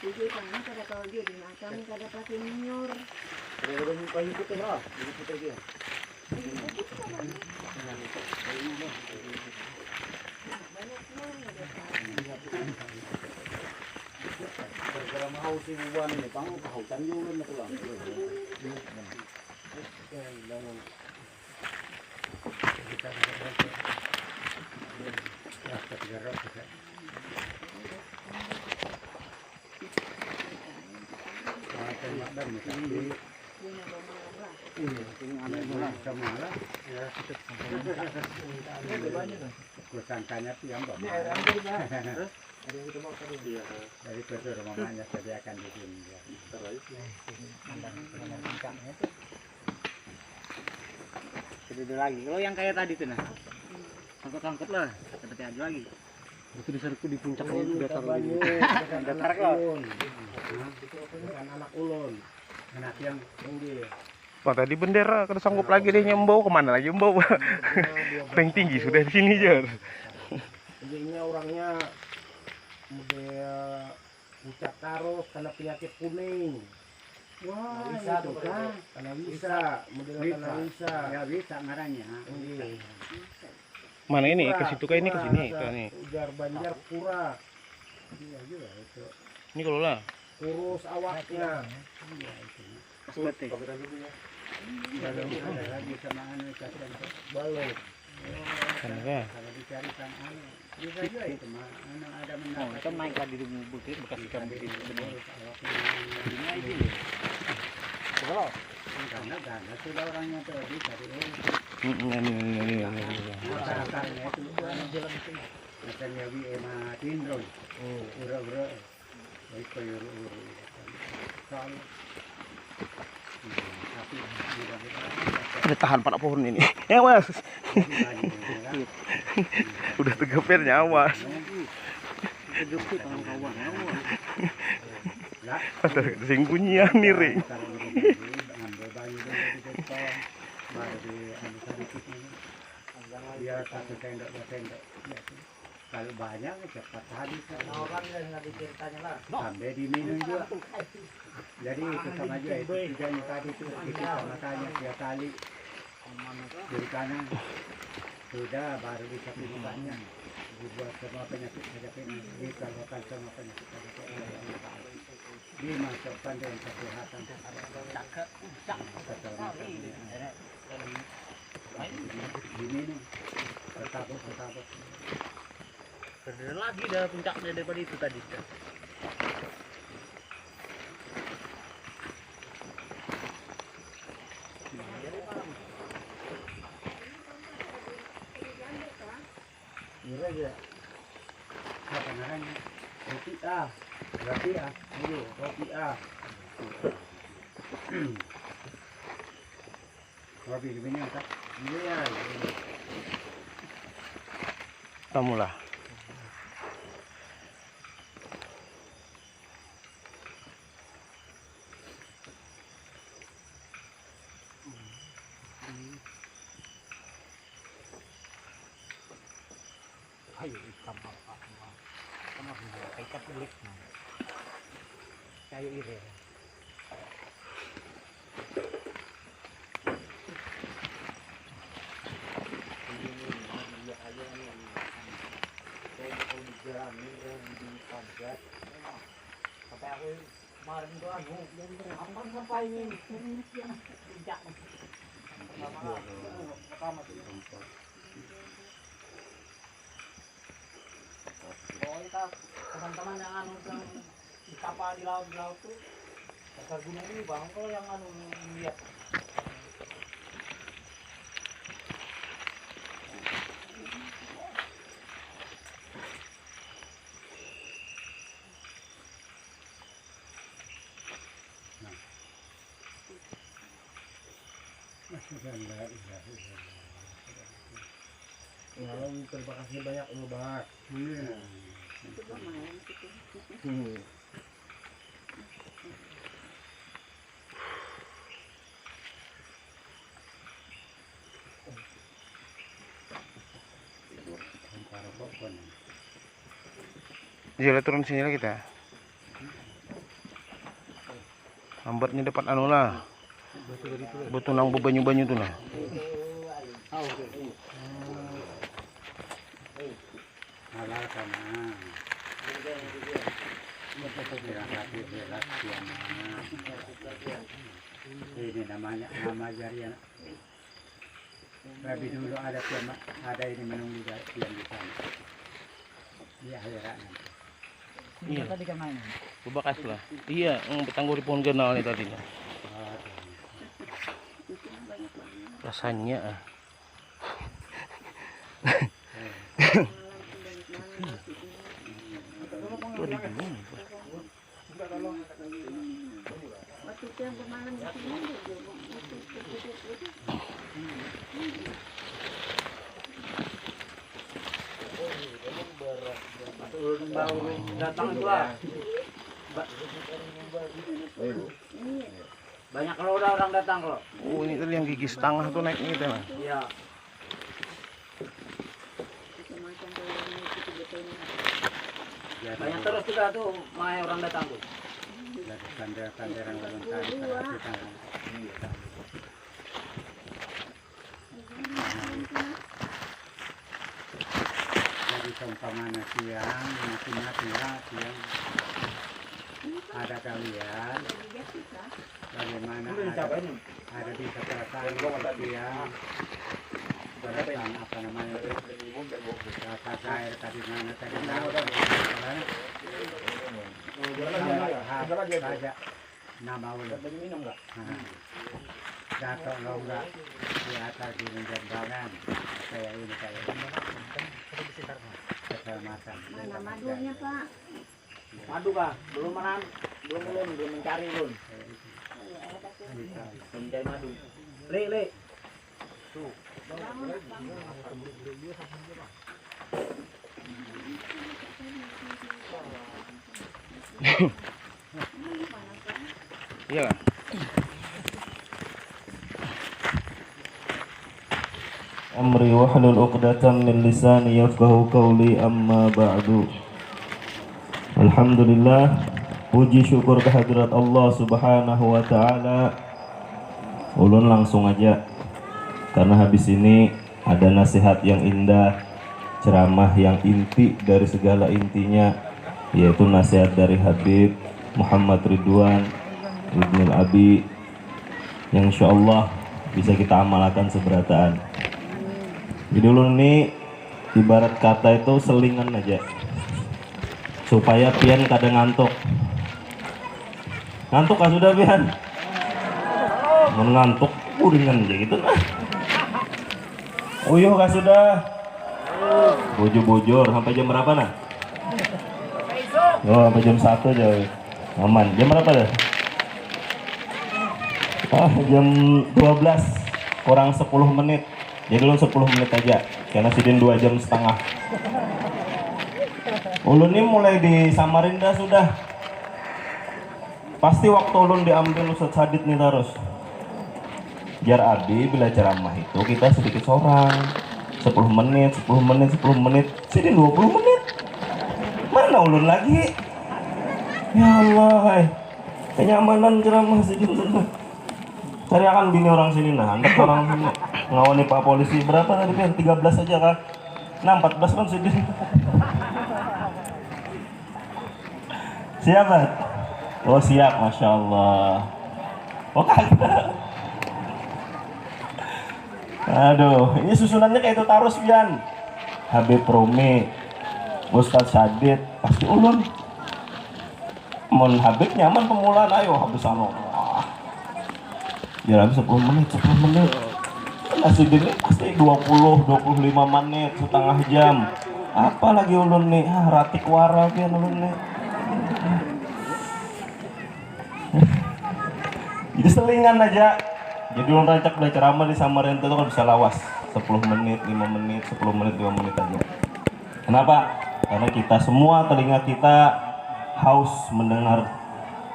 Speaker 6: Jadi karena kada kalau dia dimakan kada pakai minyor.
Speaker 2: Kusangkanya tiang bapak. Dari kusur mamanya sediakan di sini.
Speaker 5: Sedih lagi. Kalau yang kayak tadi tuh nah. Angkut-angkut lah. Seperti aja lagi.
Speaker 3: Itu diserku di puncak itu datar lagi.
Speaker 5: Datar kok.
Speaker 2: Bukan anak ulun. Anak yang tinggi.
Speaker 3: Wah tadi bendera kada sanggup lagi deh nyembau, kemana lagi nyembau? Paling tinggi sudah di sini Jar.
Speaker 4: Jadinya orangnya model pucat tarus karena penyakit kuning.
Speaker 2: Wah,
Speaker 4: Bisa
Speaker 2: itu
Speaker 4: tuh
Speaker 2: kan.
Speaker 4: karena bisa, model karena bisa.
Speaker 2: Ya bisa ngaranya.
Speaker 4: Iya.
Speaker 3: Mana ini?
Speaker 4: Pura,
Speaker 3: Ke situ kah ini ke
Speaker 4: pura,
Speaker 3: sini?
Speaker 4: rasa
Speaker 3: Ke nih.
Speaker 4: Ujar Banjar pura,
Speaker 2: Iya juga itu.
Speaker 3: Ini kalau lah.
Speaker 4: kurus awaknya.
Speaker 5: Seperti.
Speaker 2: Belum ada lagi sama anu kasihan.
Speaker 4: Balok.
Speaker 3: Sana kah?
Speaker 2: Kalau dicari sama anu. Bisa juga itu mah. Anu ada
Speaker 5: Oh,
Speaker 2: mendapat.
Speaker 5: kan naik lagi di bukit bekas ikan di sini. Ini aja.
Speaker 2: Kalau karena ganda sudah orangnya tuh dicari.
Speaker 3: Ini.
Speaker 2: Masyarakatnya itu anu macam ya bi ema tindro. Ura-ura. Baik koyo-ura. Soal tapi mudah-mudahan
Speaker 3: Udah tahan pada pohon ini. Ya mas. Udah tegapir nyawa.
Speaker 5: Kedukut kawan-kawan.
Speaker 3: Ada sing bunyian nih ring.
Speaker 2: ambil bayi dulu di depan baru di anu sedikit ini biar 1 sendok 2 sendok ya, kalau banyak cepat habis
Speaker 4: Orang yang nggak diceritanya lah.
Speaker 2: sampai diminum juga jadi itu sama aja itu juga yang tadi itu sama tanya tiap kali kiri kanan sudah baru bisa pilihannya dibuat semua penyakit dikalahkan semua penyakit dimasukkan dengan kesehatan diminum bertabur
Speaker 5: Kedua lagi dah puncaknya daripada itu tadi.
Speaker 2: ini aja apa namanya roti ini roti roti ini apa iya
Speaker 3: Kamu lah.
Speaker 5: Ayo hitam apa? Kamu kayak kulit. Kayak ini. kemarin tuh anu, apa ngapain ini? Puncak. Pertama tuh. Oh, kita teman-teman yang anu yang di kapal di laut tuh dasar gunung ini bang, kalau yang anu lihat.
Speaker 4: Terima kasih banyak Om Bak.
Speaker 6: Itu lumayan gitu.
Speaker 3: Iya, turun sini lah kita. Lambatnya dapat anu lah. Betul nang banyu-banyu tuh lah.
Speaker 2: halal sama ini namanya nama jarian. Tapi dulu ada ini menunggu jarian di sana di akhirat nanti.
Speaker 3: Iya.
Speaker 5: Tadi kan main.
Speaker 3: Bekas lah. Iya, bertangguh di pohon kenal nih tadi. Rasanya
Speaker 6: Waktu itu yang bermalam di sini
Speaker 5: Baru datang pula. Banyak kalau udah orang datang kok.
Speaker 3: oh ini tadi yang gigi setengah tuh naik gitu lah.
Speaker 5: Iya. Banyak terus juga tuh mai orang datang tuh.
Speaker 2: Dari tanda-tanda yang belum tadi kita jadi seumpamanya siang mati-mati lah siang ada kalian bagaimana ada di seperasaan siang perasaan apa namanya rasa air tadi mana tadi tahu saja nama ulah jatuh longgar di atas di jembalan kayak ini keselamatan.
Speaker 6: mana madunya Pak?
Speaker 5: Madu kah? Belum mencari belum. Mencari madu. Le. Tuh.
Speaker 3: Iya.
Speaker 7: Amri wahlul 'uqdatam min lisani yafqahu qawli amma ba'du. Alhamdulillah, puji syukur kehadirat Allah Subhanahu wa taala. Ulun langsung aja karena habis ini ada nasihat yang indah, ceramah yang inti dari segala intinya, yaitu nasihat dari Habib Muhammad Ridwan Ibnul Abi yang insyaallah bisa kita amalkan seberataan. Jadi ulun ini ibarat kata itu selingan aja supaya pian kada ngantuk. Ngantuk kan sudah pian? Mau ngantuk uringan aja gitu nah. Uyuh kah sudah? Bojor sampai jam berapa nah? Oh, sampai jam 1 aja. Aman. Jam berapa dah? Jam 12 kurang 10 menit. Jadi ulun 10 menit aja karena sidin 2 jam setengah. Ulun ini mulai di Samarinda sudah. Pasti waktu ulun diambil Ustadz Sadid nih terus. Biar Abi bila ceramah itu kita sedikit seorang 10 menit, 10 menit, 10 menit, sidin 20 menit. Mana ulun lagi? Ya Allah, hai. Kenyamanan ceramah sidin sudah. Cari akan bini orang sini nah, anda orang sini ngawani Pak Polisi berapa tadi kan 13 aja kah? Nah 14 kan sedih. Siapa? Oh siap, masya Allah. Oh kagak. Aduh, ini susunannya kayak itu Tarus Pian. Habib Rumi, Ustadz Syadid, pasti ulun. Mon Habib nyaman pemulaan, ayo habis anu. Ya habis 10 menit, 10 menit. Nasi ini pasti 20-25 menit, setengah jam. Apalagi ulun nih, ratik wara Pian ulun nih. Jadi selingan aja. Jadi ulun rancak belajar ceramah di Samarinda itu kan bisa lawas 10 menit, 5 menit, 10 menit, 5 menit aja. Kenapa? Karena kita semua, telinga kita haus mendengar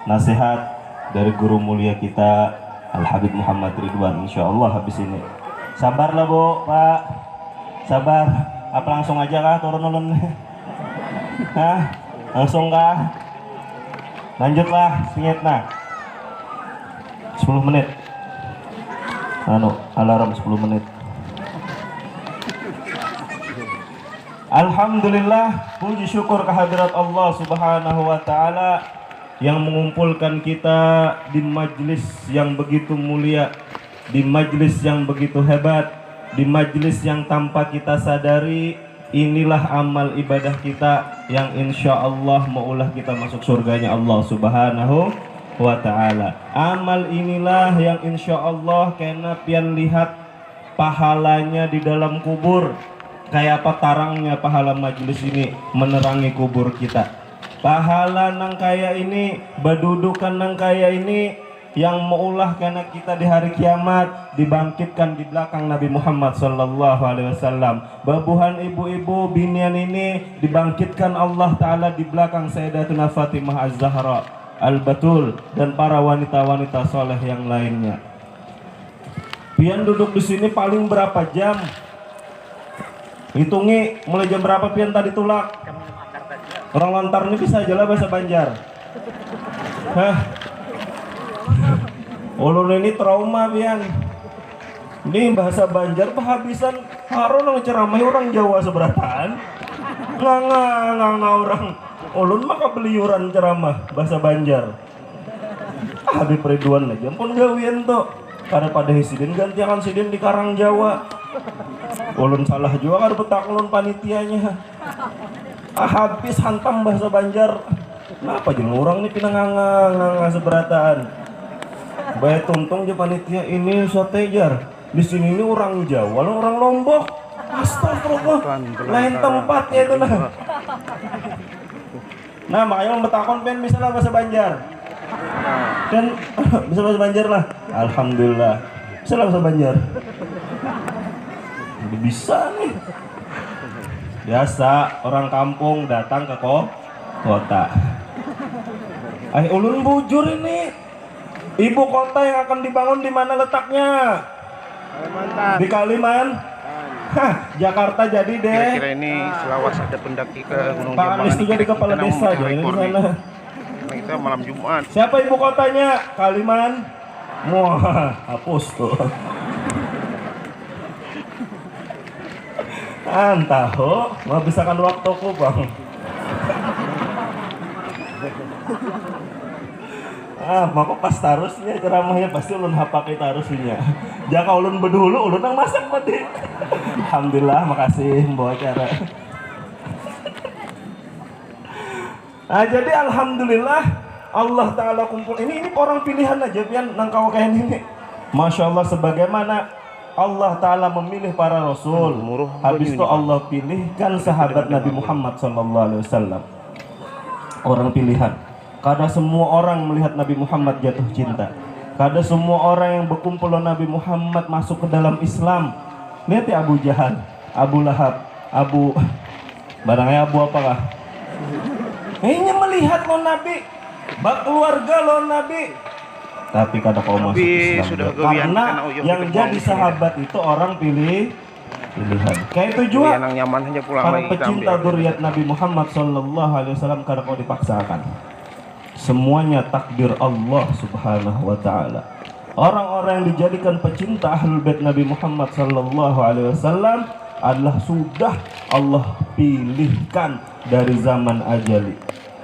Speaker 7: nasihat dari guru mulia kita Al-Habib Muhammad Ridwan. Insya Allah habis ini. Sabarlah Bu, Pak. Sabar. Apa langsung aja kah turun ulun? Hah? Langsung kah? Lanjutlah, singit nah. 10 menit. Alarm 10 menit. Alhamdulillah, puji syukur kehadirat Allah Subhanahu wa taala yang mengumpulkan kita di majlis yang begitu mulia, di majlis yang begitu hebat, di majlis yang tanpa kita sadari inilah amal ibadah kita yang insya Allah maulah kita masuk surganya Allah Subhanahu wa ta'ala. Amal inilah yang insya Allah kena pian lihat pahalanya di dalam kubur. Kayak apa tarangnya pahala majlis ini menerangi kubur kita. Pahala nang kaya ini, berdudukan nang kaya ini yang maulah karena kita di hari kiamat dibangkitkan di belakang Nabi Muhammad sallallahu alaihi wasallam. Babuhan ibu-ibu binian ini dibangkitkan Allah taala di belakang Sayyidatuna Fatimah Az-Zahra Al-Batul dan para wanita-wanita soleh yang lainnya. Pian duduk di sini paling berapa jam? Hitungi mulai jam berapa pian tadi tulak? Orang lontar ini bisa aja lah bahasa Banjar. Hah? Ulun ini trauma pian. Ini bahasa Banjar kehabisan haron yang ceramah orang Jawa seberataan. Nggak orang. Ulun maka beliuran ceramah bahasa Banjar. Habib Ridwan aja pun gawian tuh. Karena pada hisidin gantian sidin di Karang Jawa. Ulun salah juga kan petak ulun panitianya. Habis hantam bahasa Banjar. Kenapa jeung orang nih pinanganga seberataan. Bae tuntung je panitia ini sotejar. Di sini ini orang Jawa, orang Lombok. Astagfirullah. Lain tempatnya itu nah. Nah, makanya membetakon pen misalnya bahasa Banjar. Dan bisa bahasa Banjar lah. Alhamdulillah. Bisa lah bahasa Banjar. Bisa nih. Biasa orang kampung datang ke kota. Ulun bujur ini. Ibu kota yang akan dibangun di mana letaknya?
Speaker 3: Kalimantan.
Speaker 7: Di Kalimantan. Hah, Jakarta jadi deh.
Speaker 3: Kira-kira ini selawas ada pendaki ke Gunung
Speaker 7: Pak
Speaker 3: Jambangan.
Speaker 7: Anies itu jadi kepala desa aja ini di sana.
Speaker 3: Nah, kita malam Jumat.
Speaker 7: Siapa ibu kotanya? Kalimantan. Wah, hapus tuh. Antah, mau bisakan waktuku bang. Maka pas tarusnya ceramahnya pasti ulun hapake tarusnya. Jaka ulun bedulu ulun nang masak mati. Alhamdulillah, makasih membawa acara. Nah, jadi alhamdulillah Allah taala kumpul ini orang pilihan aja pian nang kau kayak ini. Masya Allah, sebagaimana Allah taala memilih para rasul. Habis itu Allah pilihkan sahabat Nabi Muhammad SAW. Orang pilihan. Kada semua orang melihat Nabi Muhammad jatuh cinta. Kada semua orang yang berkumpul dengan Nabi Muhammad masuk ke dalam Islam. Lihat ya Abu Jahal, Abu Lahab, barangnya Abu apakah? Ini melihat lo Nabi, bak keluarga lo Nabi. Tapi kada kau masuk Islam. Karena yang jadi sahabat itu orang pilihan. Kayak itu juga para pecinta zuriat Nabi Muhammad SAW kada kau dipaksakan. Semuanya takdir Allah Subhanahu wa taala. Orang-orang yang dijadikan pecinta Ahlul Bait Nabi Muhammad SAW adalah sudah Allah pilihkan dari zaman ajali.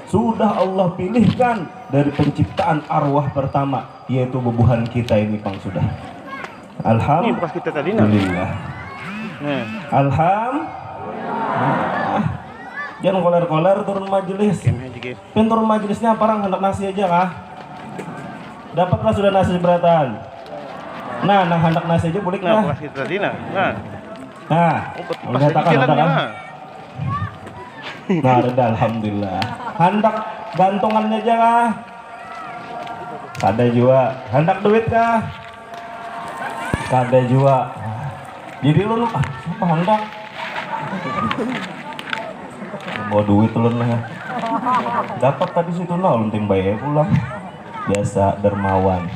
Speaker 7: sudah Allah pilihkan dari penciptaan arwah pertama, yaitu bubuhan kita ini Pang sudah.
Speaker 3: Ini bekas kita tadi nah.
Speaker 7: Alhamdulillah.
Speaker 3: Nah,
Speaker 7: Alhamdulillah. Jangan koler-koler turun majelis.
Speaker 3: kami aja guys.
Speaker 7: Pin turun majelisnya parang hendak nasi aja kah? Dapatlah sudah nasi seberatan. Nah hendak nasi aja boleh
Speaker 3: Nah,
Speaker 7: kah?
Speaker 3: bekas kita tadi nah. Nah,
Speaker 7: Nah,
Speaker 3: pas
Speaker 7: udah
Speaker 3: lagi
Speaker 7: takkan.
Speaker 3: jalannya.
Speaker 7: Nah, reda alhamdulillah. Hendak gantongannya aja kah? Kada juga. Hendak duit kah? Kada juga. Jadi lu siapa hendak? Bawa duit lu nah. Dapat tadi situ nah lunting bayi pulang. Biasa dermawan.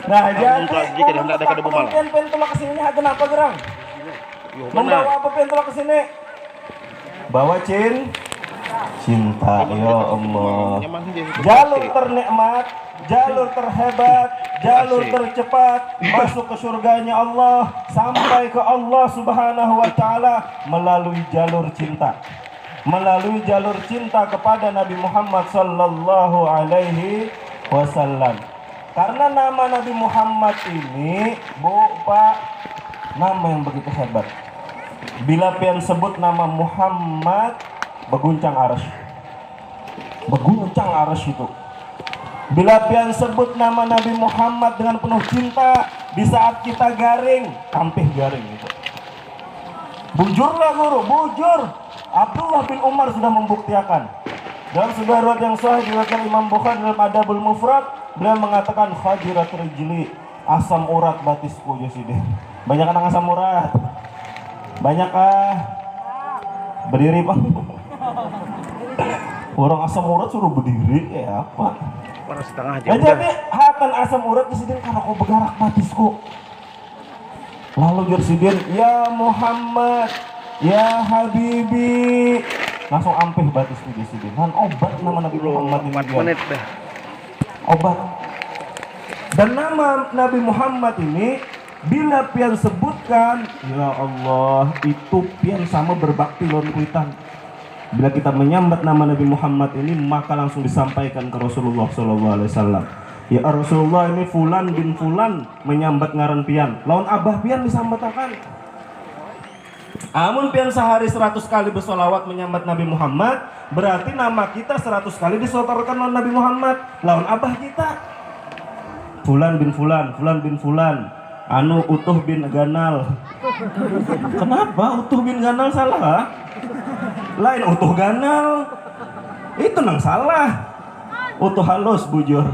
Speaker 7: Nah, jadi
Speaker 3: lagi kada hendak ada kada bumal.
Speaker 7: pen tolak kesini kenapa gerang?
Speaker 3: Yo,
Speaker 7: Membawa
Speaker 3: mana?
Speaker 7: apa pen tolak kesini? Bawa cinta ya Allah.
Speaker 3: Nyaman dia situ.
Speaker 7: Jalur ternikmat, jalur terhebat, jalur tercepat masuk ke surganya Allah, sampai ke Allah Subhanahu wa taala melalui jalur cinta. Melalui jalur cinta kepada Nabi Muhammad sallallahu alaihi wasallam. Karena nama Nabi Muhammad ini, Bu, Pak, nama yang begitu hebat. Bila pian sebut nama Muhammad, berguncang arsy. Berguncang arsy itu. Bila pian sebut nama Nabi Muhammad dengan penuh cinta, di saat kita garing, tampih garing itu. Bujurlah guru, bujur. Abdullah bin Umar sudah membuktikan. Dalam sebuah riwayat yang sahih diriwayatkan Imam Bukhari dalam Adabul Mufrad, beliau mengatakan khajirat rijli, asam urat batisku jasidi. Banyak anak asam urat. Banyak berdiri Pak. Orang asam urat suruh berdiri ya apa?
Speaker 3: Para setengah aja
Speaker 7: Ya
Speaker 3: udah.
Speaker 7: jadi hatan asam urat disini karena kau bergerak batisku. Lalu Jersidin, ya Muhammad, ya Habibi, langsung ampih batisku Jersidin. Kan obat nama Nabi Muhammad ini
Speaker 3: 4
Speaker 7: dia.
Speaker 3: menit dah.
Speaker 7: Obat. Dan nama Nabi Muhammad ini bila pian sebutkan, ya Allah, itu pian sama berbakti lawan kuitan. Bila kita menyambat nama Nabi Muhammad ini, maka langsung disampaikan ke Rasulullah SAW. Ya Rasulullah, ini Fulan bin Fulan menyambat ngaran pian. Lawan abah pian disambatakan. Amun pian sehari 100 kali bersolawat menyambat Nabi Muhammad, berarti nama kita 100 kali disotorkan lawan Nabi Muhammad. Lawan abah kita, Fulan bin Fulan, Fulan bin Fulan, anu Utuh bin Ganal. Kenapa Utuh bin Ganal salah? Ha? Lain Utuh Ganal, itu nang salah. Utuh halus bujur.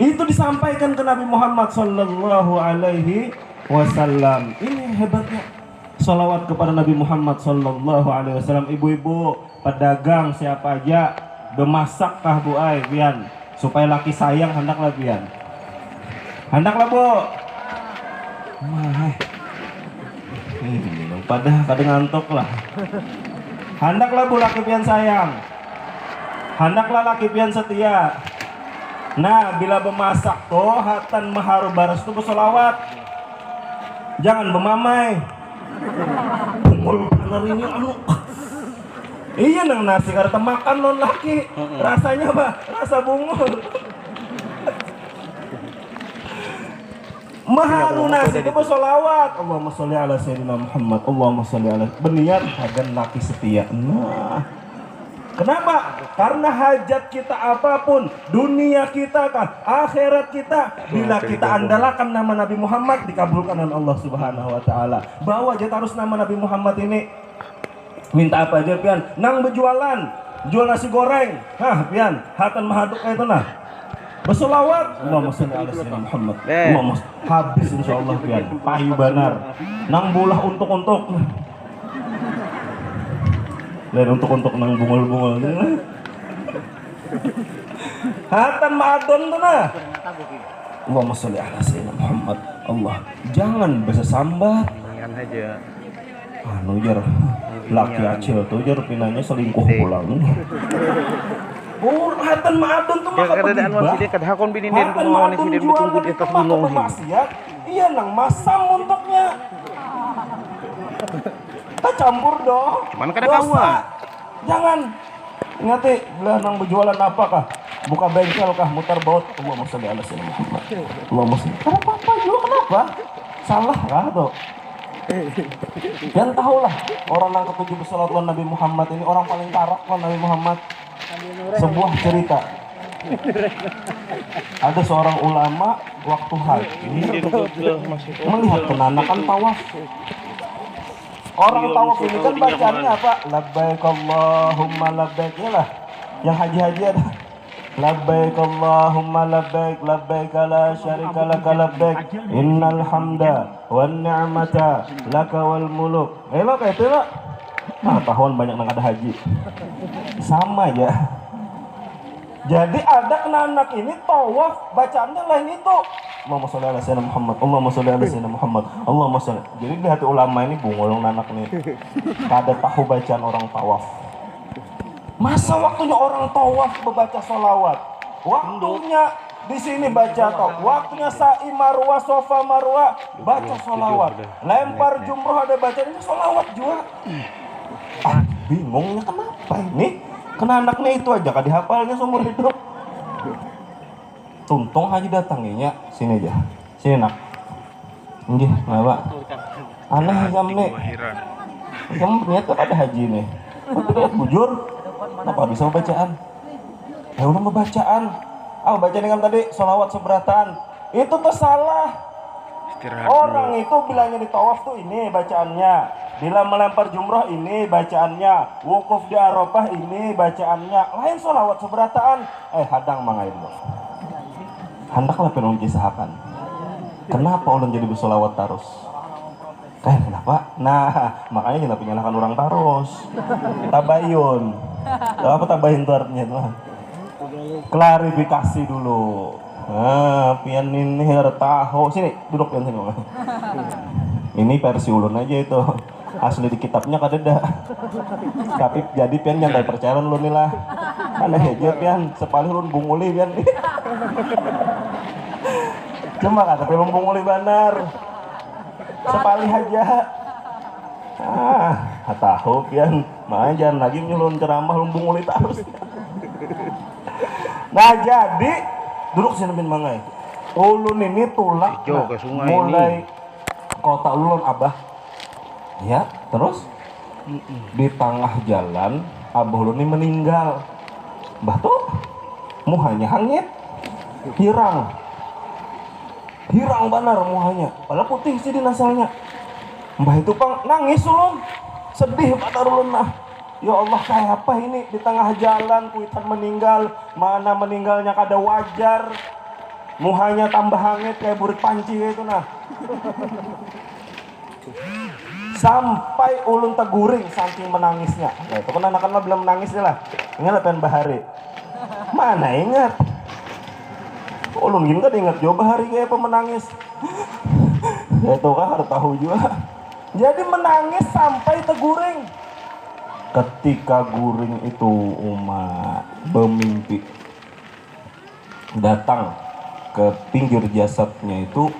Speaker 7: Itu disampaikan ke Nabi Muhammad sallallahu alaihi wasallam. Ini hebatnya salawat kepada Nabi Muhammad sallallahu alaihi wasallam. Ibu-ibu, pedagang siapa aja, bemasak kah Bu Ai pian supaya laki sayang hendaklah pian. Hendaklah Bu. Mah. Pada kadang ngantuk lah. Hendaklah Bu laki pian sayang. Hendaklah laki pian setia. Nah, bila bemasak tuh hatan maharu baras tuh bersolawat. Jangan bemamai. Bungul bener ini anu. Iya nang nasi karena makan non laki. Rasanya apa? Rasa bungul. Maharu nasi itu bersolawat. Allahumma sholli ala sayyidina Muhammad. Allahumma sholli ala. Berniat agar laki setia. Nah, kenapa? Karena hajat kita apapun, dunia kita kan, akhirat kita, bila kita andalkan nama Nabi Muhammad, dikabulkan oleh Allah Subhanahu wa taala. Bawa aja terus nama Nabi Muhammad ini. Minta apa aja pian? Nang berjualan, jual nasi goreng. Hah, pian, hatan mahaduk kayak itu nah. Bersolawat, Allahumma sholli ala sayyidina Muhammad. Allahumma habis insyaallah pian. Payu banar. Nang bulah untuk-untuk. Dan untuk nang bungul-bungul. Hatan ma'adon tuh nah. Allahumma sholli ala sayyidina Muhammad. Allah, jangan bisa sambat.
Speaker 3: Ingat aja.
Speaker 7: Anu jar, laki acil tuh jar pinanya selingkuh pulang. Oh, hatan ma'adon tuh
Speaker 3: Dia
Speaker 7: maka
Speaker 3: kadang masih dia kadang hakon binin dia
Speaker 7: hatan
Speaker 3: kemauan
Speaker 7: ma'adon
Speaker 3: si dia
Speaker 7: jual
Speaker 3: ditunggu di
Speaker 7: tadi
Speaker 3: atas
Speaker 7: tuh maka
Speaker 3: gunung sini.
Speaker 7: bermaksiat. Iya nang masam untuknya. Kita campur dong.
Speaker 3: Cuman kadang
Speaker 7: Dosa.
Speaker 3: kawan.
Speaker 7: Jangan. Ingati, belah nang berjualan apakah? Buka bengkel kah? Mutar baut. Allahumma sholli ala sayyidina Muhammad. Allahumma sholli. Kenapa juga kenapa? Salah kah tuh? Dan tahulah orang yang ketujuh bersalawat Nabi Muhammad ini orang paling parah kan Nabi Muhammad. Sebuah cerita. Ada seorang ulama waktu haji melihat kenanakan tawaf. Orang tawaf ini kan bacanya apa? Labbaik Allahumma labbaik, lah. Yang haji-haji ada labbaik Allahumma labbaik labbaik la syarika laka labbaik innal hamda wan ni'mata laka wal muluk. Lo kayak itu lah. Nah, tahun banyak nang ada haji. Sama aja. Jadi ada anak ini tawaf bacaannya lain itu. Allahumma sholli ala sayyidina Muhammad. Allahumma sholli ala sayyidina Muhammad. Allahumma sholli. Jadi di hati ulama ini bungulung anak nih. Kada tahu bacaan orang tawaf. Masa waktunya orang tawaf membaca sholawat? Waktunya di sini baca tawaf. Waktunya sa'i marwah, sofa marwah baca sholawat. Lempar jumroh ada bacanya sholawat juga. Bingungnya kenapa ini? Kena anaknya itu aja kan dihafalnya seumur hidup. Tuntung haji datanginya sini aja. Sini nak. Nggih, kenapa? Aneh jam nih. Kamu ternyata ada haji nih. Bujur. Kenapa bisa bacaan? Ya udah bacaan. Baca dengan tadi sholawat seberatan. Itu tuh salah. Orang itu bilangnya di tawaf tuh ini bacaannya. Bila melempar jumroh ini bacaannya. Wukuf di Arafah ini bacaannya. Lain sholawat seberatan. Hadang mangain lo. Handaklah penung kisahakan. Kenapa ulun jadi bersolawat terus? Kenapa? Nah, makanya kita penyalahkan orang terus. Tabayun. Apa tabayun itu artinya tuh? Klarifikasi dulu. Pian ini harus tahu. Sini, duduk pian sini. Ini versi ulun aja itu. Asli di kitabnya kadeda. Tapi jadi pian jangan percaya lu nih lah. Mana aja pian, sepali ulun bunguli pian. Cuma kata pian bunguli benar. Sepali aja. Tahu pian. Makanya jangan lagi nyulun ceramah ulun bunguli terus. Nah jadi duduk sini bin mangai. Ulun ini tulak mulai kota ulun abah. Ya, terus di tengah jalan abah ulun ini meninggal. Bah tuh muhanya hangit, hirang benar muhanya. Padahal putih sih di nasalnya. Mbah itu pang nangis ulun, sedih pada ulun nah. Ya Allah kayak apa ini di tengah jalan kuitan meninggal, mana meninggalnya kada wajar, muhanya tambah hangit kayak burik panci gitu nah. Sampai ulun teguring saking menangisnya. Nah itu kan anak-anak belum menangis lah. Ingat pengen bahari. Mana ingat? Ulun gini kan ingat juga bahari kayak apa menangis. Itu kan harus tahu juga. Jadi menangis sampai teguring. Ketika guring itu umat bermimpi datang ke pinggir jasadnya itu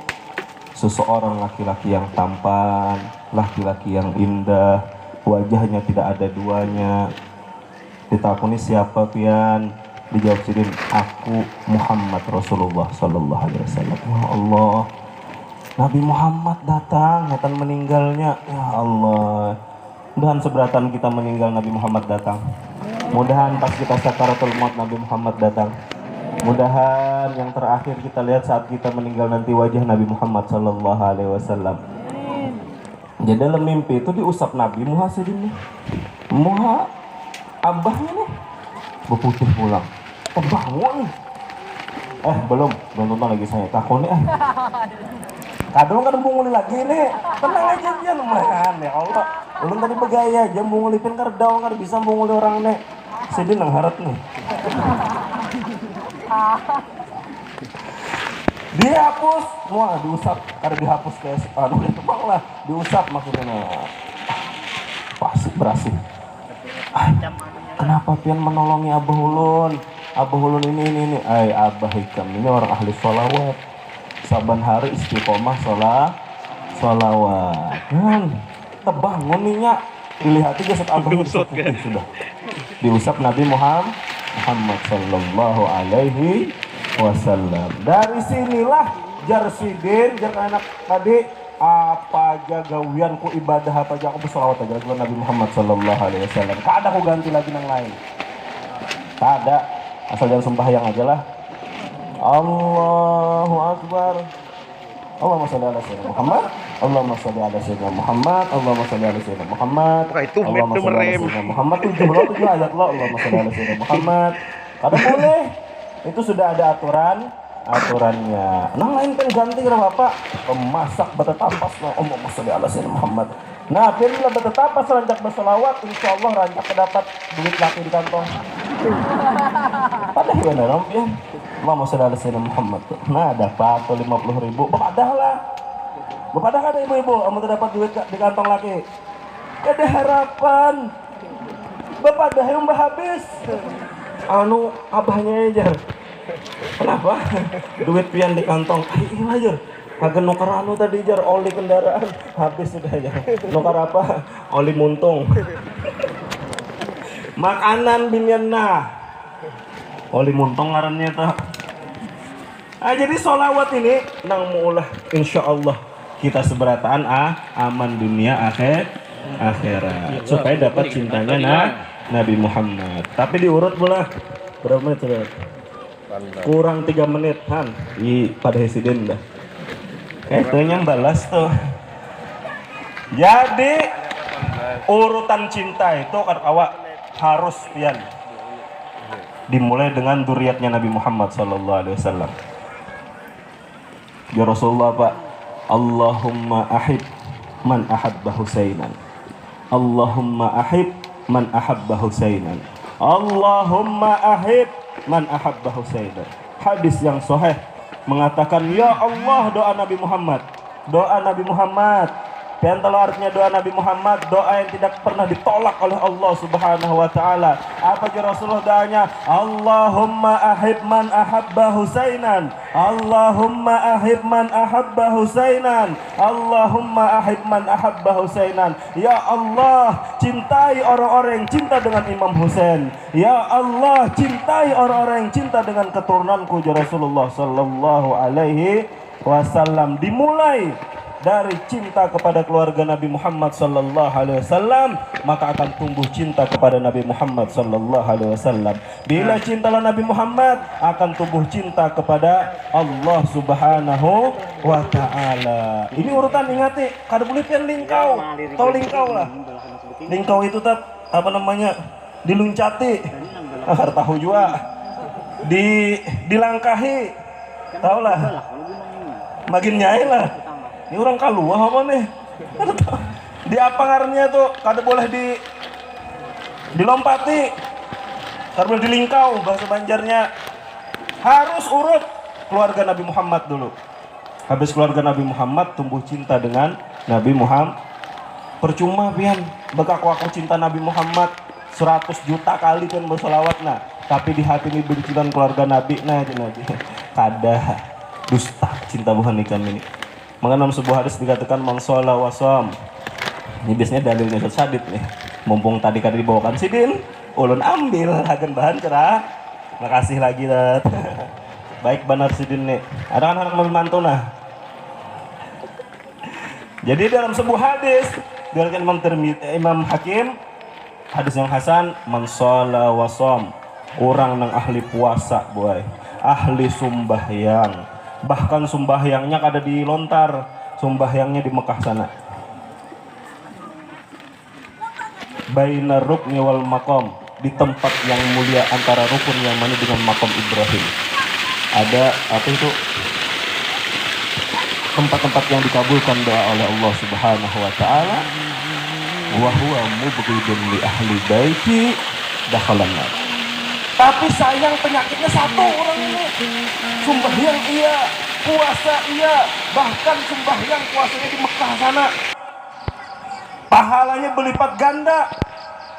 Speaker 7: seseorang laki-laki yang tampan, laki-laki yang indah, wajahnya tidak ada duanya. Ditakuni siapa pian? Dijawab sidin, aku Muhammad Rasulullah Sallallahu Alaihi Wasallam. Ya Allah, Nabi Muhammad datang meninggalnya. Ya Allah, mudahan seberatan kita meninggal Nabi Muhammad datang. Mudahan pas kita sakaratul maut Nabi Muhammad datang. Mudahan yang terakhir kita lihat saat kita meninggal nanti wajah Nabi Muhammad Sallallahu Alaihi Wasallam. Jadi dalam mimpi itu diusap Nabi muha sedini, muha abahnya nih berputih pulang. Terbangun. Belum nonton lagi saya takut nih. Kadang kan bunguli lagi nih. Tenang aja dia lumayan ya Allah. Ulun tadi begaya aja bungulipin kardau nggak bisa bunguli orang nih. Sedih nang harap nih. Dihapus, wah diusap, karena dihapus kayak itu bang lah, diusap maksudnya pasti berhasil. Kenapa pian menolongi Abah Ulun? Abah Ulun ini, Abah Hikam ini orang ahli sholawat. Saban hari istiqomah sholawat. Kan, terbangun nih nyak, dilihat aja saat Abah itu sudah. diusap Nabi Muhammad sallallahu alaihi wasallam. Dari sinilah jar sidin jar anak tadi apa aja gawian ku ibadah apa aja aku bersolawat aja kepada Nabi Muhammad sallallahu alaihi wasallam. Kada aku ganti lagi yang lain. Kada, asal jangan sembahyang aja lah. Allahu Akbar. Allahumma sholli ala sayyidina Muhammad. Allahumma sholli ala sayyidina Muhammad. Allahumma sholli ala sayyidina Muhammad.
Speaker 3: Wah, itu
Speaker 7: Allahumma
Speaker 3: met
Speaker 7: sholli ala
Speaker 3: merem.
Speaker 7: sayyidina Muhammad. 7 ayat lo. Allahumma sholli ala sayyidina Muhammad. Kada boleh. Itu sudah ada aturannya. Nah lain kan ganti kira bapak pemasak bata tapas no. Allahumma sholli ala sayyidina Muhammad. Nah bila bata tapas rancak berselawat, insyaallah rancak dapat duit laki di kantong. Padahal benar ya. Allahumma sholli ala sayyidina Muhammad. Nah dapat 50.000. Bapak dah lah. Bapak dah ada ibu-ibu, kamu dapat duit di kantong laki. Ada harapan. Bapak dah yang habis. Anu abahnya aja. Kenapa? Duit pian di kantong. Iya aja. Kagak nukar anu tadi jar oli kendaraan habis sudah aja. Nukar apa? Oli muntung. Makanan binian nah. Oli muntung ngarannya tuh. Jadi sholawat ini nang muulah insyaallah kita seberataan aman dunia akhirat supaya dapat cintanya Nabi Muhammad. Tapi diurut pula berapa menit sudah? Kurang 3 menit Han pada hesiden dah. Itu yang balas tuh. Jadi urutan cinta itu kan awak harus pian dimulai dengan duriatnya Nabi Muhammad sallallahu alaihi wasallam. Ya Rasulullah Pak, Allahumma ahib man ahabba Husainan. Allahumma ahib man ahabba Husainan. Allahumma ahib man ahabba Husainan. Hadis yang sahih mengatakan ya Allah doa Nabi Muhammad. Doa Nabi Muhammad. Dan kalau artinya doa Nabi Muhammad, doa yang tidak pernah ditolak oleh Allah Subhanahu wa taala. Apa aja Rasulullah doanya? Allahumma ahib man ahabba Husainan. Allahumma ahib man ahabba Husainan. Allahumma ahib man ahabba Husainan. Ya Allah, cintai orang-orang yang cinta dengan Imam Husain. Ya Allah, cintai orang-orang yang cinta dengan keturunanku ya Rasulullah sallallahu alaihi wasallam. Dimulai dari cinta kepada keluarga Nabi Muhammad sallallahu alaihi wasallam, maka akan tumbuh cinta kepada Nabi Muhammad sallallahu alaihi wasallam. Bila cintalah Nabi Muhammad, akan tumbuh cinta kepada Allah Subhanahu wa taala. Ini urutan ingati, kada boleh pian lingkau. Tahu lingkau lah. Lingkau itu apa namanya? Diluncati. Akar tahu juga. Dilangkahi. Tahu lah. Makin nyai lah. Ini orang kaluah apa nih? Di apa ngarannya tuh? Kada boleh dilompati. Kada boleh dilingkau bahasa Banjarnya. Harus urut keluarga Nabi Muhammad dulu. Habis keluarga Nabi Muhammad tumbuh cinta dengan Nabi Muhammad. Percuma pian bekaku aku cinta Nabi Muhammad 100 juta kali kan bersolawat nah. Tapi di hati ini benci dan keluarga Nabi nah kada dusta cinta bukan ikan ini. Mengenam sebuah hadis dikatakan man sholla wa shom. Ini biasanya dalilnya sadid nih. Mumpung tadi kada dibawakan sidin, ulun ambil agen bahan cerah. Makasih lagi dat. Baik benar sidin nih. Ada kan anak mantu nah. Jadi dalam sebuah hadis diriwayatkan Imam Hakim, hadis yang hasan, man sholla wa shom. Orang nang ahli puasa boy, ahli sumbahyang. Bahkan sumbahyangnya kada di lontar, sumbahyangnya di Mekah sana. Baina rukni wal maqam, di tempat yang mulia antara rukun yang mana dengan makam Ibrahim. Ada apa itu? Tempat-tempat yang dikabulkan doa oleh Allah Subhanahu wa taala. Wa huwa mubghidun li ahli baiti dakhalan nar. Tapi sayang penyakitnya satu orang ini. Sembahyang iya, puasa iya, bahkan sembahyang puasanya di Mekah sana. Pahalanya berlipat ganda.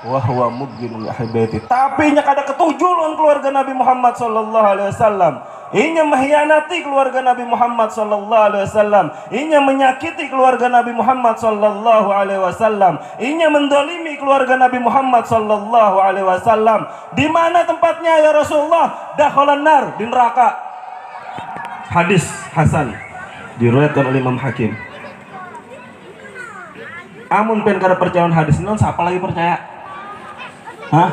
Speaker 7: wa huwa mubghidun li ahli baiti. Tapi nya kada ketujuh lawan keluarga Nabi Muhammad sallallahu alaihi wasallam. Inya mengkhianati keluarga Nabi Muhammad sallallahu alaihi wasallam. Inya menyakiti keluarga Nabi Muhammad sallallahu alaihi wasallam. Inya mendolimi keluarga Nabi Muhammad sallallahu alaihi wasallam. Di mana tempatnya ya Rasulullah? Dakhalan nar, di neraka. Hadis hasan diriwayatkan oleh Imam Hakim. Amun pen kada percaya hadis non siapa lagi percaya? Hah?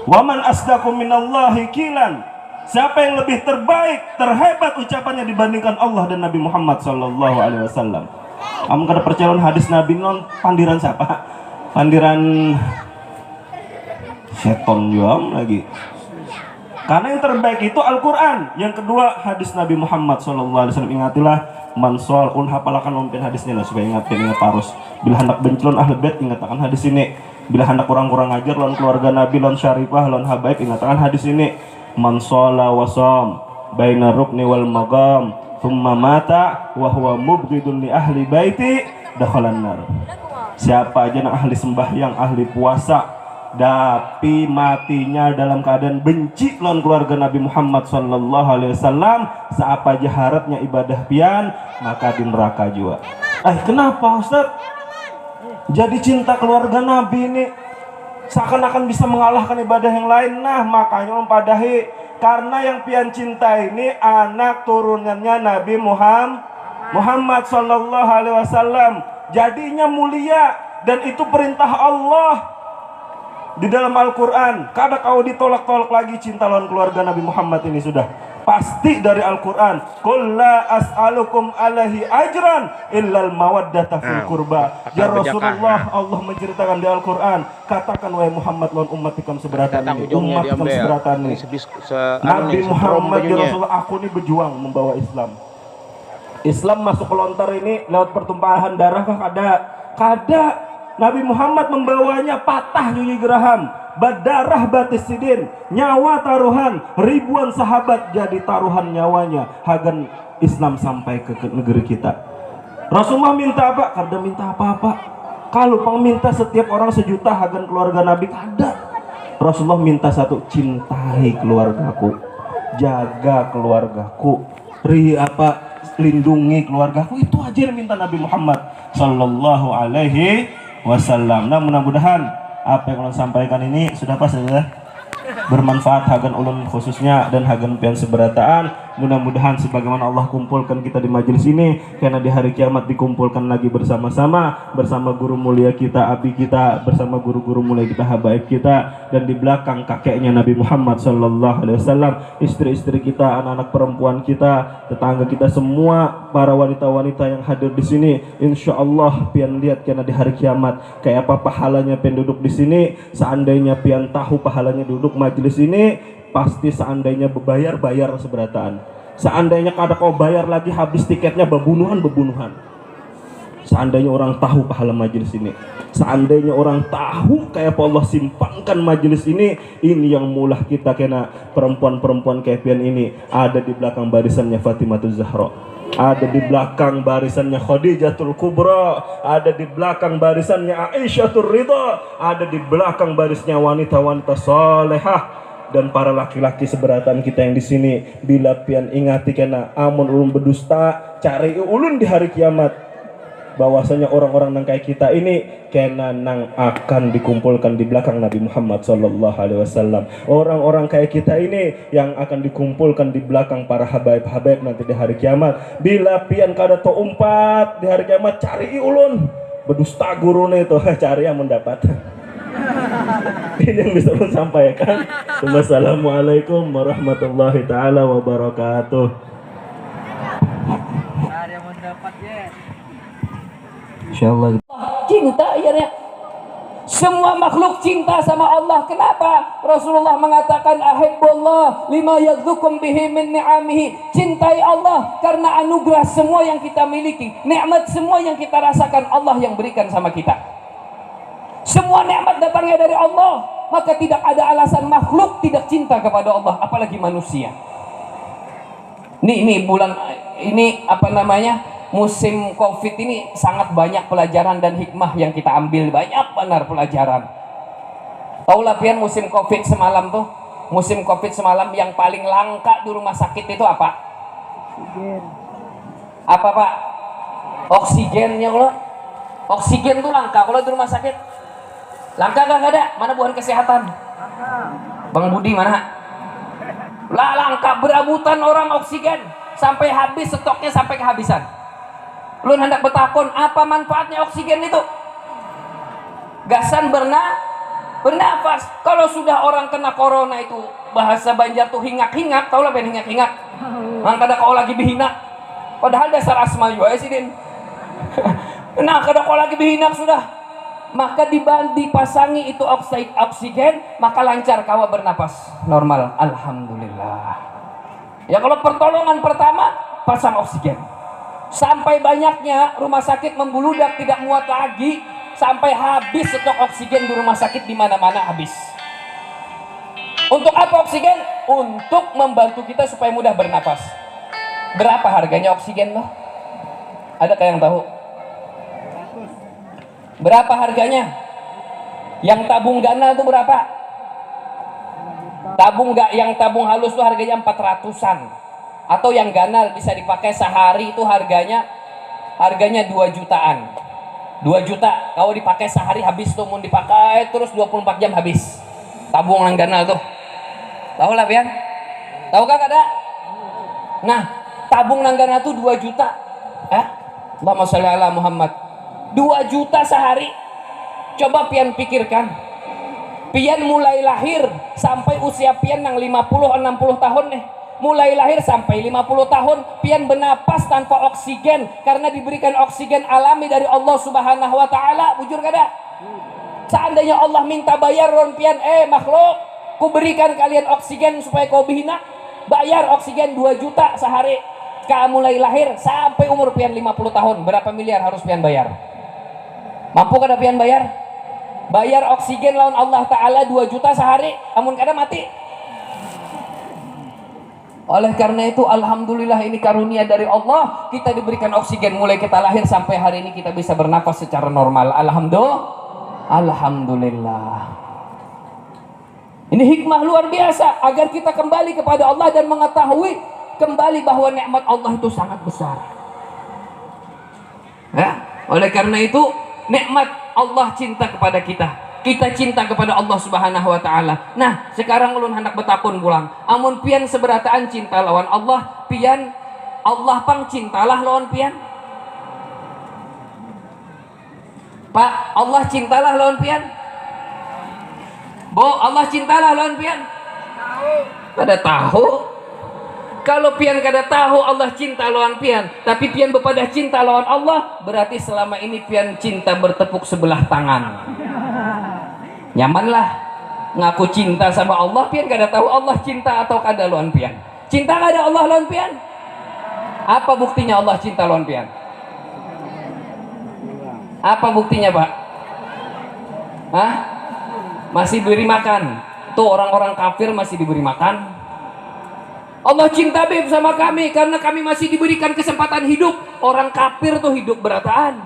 Speaker 7: Waman asdaqu minallahi qilan. Siapa yang lebih terbaik, terhebat ucapannya dibandingkan Allah dan Nabi Muhammad sallallahu alaihi wasallam? Amun kada percaya hadis Nabi non pandiran siapa? Pandiran seton juga lagi. Karena yang terbaik itu Al-Quran. Yang kedua hadis Nabi Muhammad sallallahu alaihi wasallam. Ingatilah man soal hafalakan lompin hadisnya lah supaya ingat parus. Bila hendak benclon ahli bait ingatakan hadis ini. Bila hendak kurang-kurang ajar lawan keluarga Nabi, lawan syarifah, lawan habaib ingatakan hadis ini. Man shola wa shom baina rukni wal maqam thumma mata wa huwa mubghidun li ahli baiti dakhalan nar. Siapa aja yang ahli sembahyang, ahli puasa, tapi matinya dalam keadaan benci lawan keluarga Nabi Muhammad sallallahu alaihi wasallam, siapa aja haratnya ibadah pian, maka di neraka juga. Kenapa Ustaz? Jadi cinta keluarga Nabi ini seakan-akan bisa mengalahkan ibadah yang lain. Nah, makanya mempadahi karena yang pian cinta ini anak turunannya Nabi Muhammad sallallahu alaihi wasallam. Jadinya mulia dan itu perintah Allah di dalam Al-Qur'an. Kada kau ditolak-tolak lagi cinta lawan keluarga Nabi Muhammad ini sudah pasti dari Al-Qur'an. Qul la as'alukum alaihi ajran illal mawaddata fil qurba. Ya Rasulullah, Allah menceritakan di Al-Qur'an, katakan wahai Muhammad lawan umat ikam seberatan ini, umat ikam seberatan ini. Nabi Muhammad ya Rasulullah, aku ini berjuang membawa Islam. Islam masuk ke lontar ini lewat pertumpahan darah kah? Kada. Nabi Muhammad membawanya patah nyunyi geraham, berdarah batis sidin, nyawa taruhan, ribuan sahabat jadi taruhan nyawanya hagan Islam sampai ke negeri kita. Rasulullah minta apa? Kada minta apa-apa. Kalau pang minta setiap orang sejuta hagan keluarga Nabi, kada. Rasulullah minta satu, cintai keluargaku, jaga keluargaku, lindungi keluargaku. Itu aja yang minta Nabi Muhammad sallallahu alaihi wasallam. Nah, mudah-mudahan apa yang ulun sampaikan ini sudah pas ya, bermanfaat hagan ulun khususnya dan hagan pian seberataan. Mudah-mudahan sebagaimana Allah kumpulkan kita di majelis ini, karena di hari kiamat dikumpulkan lagi bersama-sama, bersama guru mulia kita, abi kita, bersama guru-guru mulia kita, habaib kita, dan di belakang kakeknya Nabi Muhammad sallallahu alaihi wasallam, istri-istri kita, anak-anak perempuan kita, tetangga kita semua, para wanita-wanita yang hadir di sini. Insya Allah pian lihat karena di hari kiamat kayak apa pahalanya pian duduk di sini. Seandainya pian tahu pahalanya duduk majelis ini, pasti seandainya bayar seberataan. Seandainya kada kau bayar lagi, habis tiketnya bebunuhan. Seandainya orang tahu pahala majelis ini, seandainya orang tahu kayak apa Allah simpankan majelis ini yang mulah kita kena perempuan-perempuan kayak pian ini ada di belakang barisannya Fatimatul Zahra, ada di belakang barisannya Khadijatul Kubra, ada di belakang barisannya Aisyatul Ridha, ada di belakang barisnya wanita-wanita salehah dan para laki-laki seberatan kita yang di sini. Bila pian ingati kena amun ulun berdusta, cari ulun di hari kiamat, bahwasanya orang-orang nang kayak kita ini kena nang akan dikumpulkan di belakang Nabi Muhammad sallallahu alaihi wasallam. Orang-orang kayak kita ini yang akan dikumpulkan di belakang para habaib-habaib nanti di hari kiamat. Bila pian kada to umpat di hari kiamat, cari ulun berdusta gurune itu, cari yang mendapat. Ini yang bisa saya sampaikan. Wassalamualaikum warahmatullahi taala wabarakatuh. Insyaallah.
Speaker 8: Cinta ya. Semua makhluk cinta sama Allah. Kenapa? Rasulullah mengatakan ahibbullah lima yadzukum bihi min ni'amihi. Cintai Allah karena anugerah semua yang kita miliki, nikmat semua yang kita rasakan Allah yang berikan sama kita. Semua nikmat datangnya dari Allah, maka tidak ada alasan makhluk tidak cinta kepada Allah, apalagi manusia. Ini bulan ini musim Covid ini sangat banyak pelajaran dan hikmah yang kita ambil, banyak benar pelajaran. Taulah pian musim Covid semalam tuh, musim Covid semalam yang paling langka di rumah sakit itu apa? Apa Pak? Oksigennya kalau oksigen tuh langka kalau di rumah sakit. Langka gak ada? Mana bukan kesehatan? Bang Budi mana? Lah langka, berebutan orang oksigen sampai habis, stoknya sampai kehabisan. Lu hendak betakon apa manfaatnya oksigen itu? Gasan bernafas. Kalau sudah orang kena corona itu bahasa Banjar tuh hingak-hingak, tau lah ben hingak-hingak. Nang kada kau lagi bihina. Padahal dasar asma juga sih din. Nah kada kau lagi bihinak sudah. Maka dipasangi itu oksigen, maka lancar kawa bernapas normal. Alhamdulillah. Ya kalau pertolongan pertama pasang oksigen. Sampai banyaknya rumah sakit membludak tidak muat lagi, sampai habis stok oksigen di rumah sakit di mana-mana habis. Untuk apa oksigen? Untuk membantu kita supaya mudah bernapas. Berapa harganya oksigen loh? Adakah yang tahu? Berapa harganya? Yang tabung ganal itu berapa? Yang tabung halus itu harganya 400-an. Atau yang ganal bisa dipakai sehari itu harganya 2 jutaan. 2 juta kalau dipakai sehari habis tuh, mau dipakai terus 24 jam habis. Tabung yang ganal tuh. Tahu lah pian? Tahu kah kada? Nah, tabung yang ganal tuh 2 juta. Allahumma sholli ala Muhammad. 2 juta sehari. Coba pian pikirkan. Pian mulai lahir sampai usia pian yang 50-60 tahun nih. Mulai lahir sampai 50 tahun pian bernapas tanpa oksigen karena diberikan oksigen alami dari Allah Subhanahu wa taala. Bujur kada? Seandainya Allah minta bayar ron pian, makhluk, ku berikan kalian oksigen supaya kau bihina. Bayar oksigen 2 juta sehari. Kamu mulai lahir sampai umur pian 50 tahun, berapa miliar harus pian bayar? Mampu kada pian bayar? Bayar oksigen lawan Allah Ta'ala 2 juta sehari, amun kada mati. Oleh karena itu alhamdulillah ini karunia dari Allah, kita diberikan oksigen mulai kita lahir sampai hari ini kita bisa bernafas secara normal. Alhamdulillah. Ini hikmah luar biasa agar kita kembali kepada Allah dan mengetahui kembali bahwa nikmat Allah itu sangat besar. Ya, oleh karena itu nikmat Allah cinta kepada kita. Kita cinta kepada Allah Subhanahu wa taala. Nah, sekarang ulun hendak betakun pulang. Amun pian seberataan cinta lawan Allah, pian Allah pang cintalah lawan pian. Pak, Allah cintalah lawan pian. Bo, Allah cintalah lawan pian. Kada tahu. Kalau pian kada tahu Allah cinta lawan pian, tapi pian bepada cinta lawan Allah, berarti selama ini pian cinta bertepuk sebelah tangan. Nyamanlah ngaku cinta sama Allah, pian kada tahu Allah cinta atau kada lawan pian. Cinta kada Allah lawan pian? Apa buktinya Allah cinta lawan pian? Apa buktinya, Pak? Masih diberi makan. Tuh orang-orang kafir masih diberi makan. Allah cinta beb sama kami karena kami masih diberikan kesempatan hidup. Orang kafir tuh hidup berataan.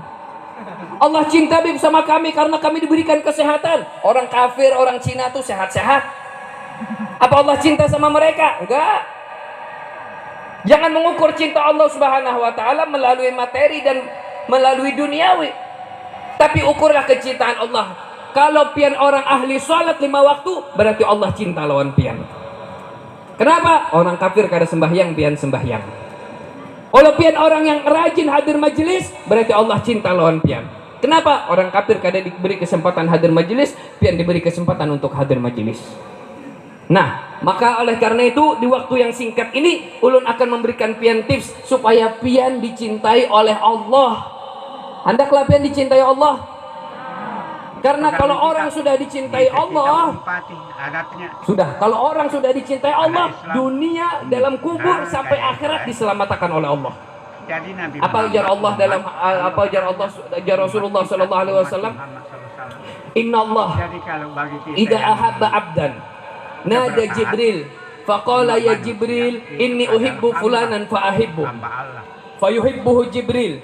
Speaker 8: Allah cinta beb sama kami karena kami diberikan kesehatan. Orang kafir, orang Cina tuh sehat-sehat. Apa Allah cinta sama mereka? Enggak. Jangan mengukur cinta Allah Subhanahu wa taala melalui materi dan melalui duniawi. Tapi ukurlah kecintaan Allah. Kalau pian orang ahli salat 5 waktu, berarti Allah cinta lawan pian. Kenapa? Orang kafir kada sembahyang, pian sembahyang. Kalau pian orang yang rajin hadir majelis, berarti Allah cinta lawan pian. Kenapa? Orang kafir kada diberi kesempatan hadir majelis, pian diberi kesempatan untuk hadir majelis. Nah, maka oleh karena itu di waktu yang singkat ini ulun akan memberikan pian tips supaya pian dicintai oleh Allah. Hendaklah pian dicintai Allah. Karena kalau orang sudah dicintai Allah, sudah. Kalau orang sudah dicintai Allah, dunia dalam kubur sampai akhirat diselamatkan oleh Allah. Apa ujar Allah dalam ujar Rasulullah sallallahu alaihi wasallam? Inna Allah idza ahabba 'abdan nada Jibril faqala ya Jibril inni uhibbu fulanan fa ahibbu fayuhibbuhu Jibril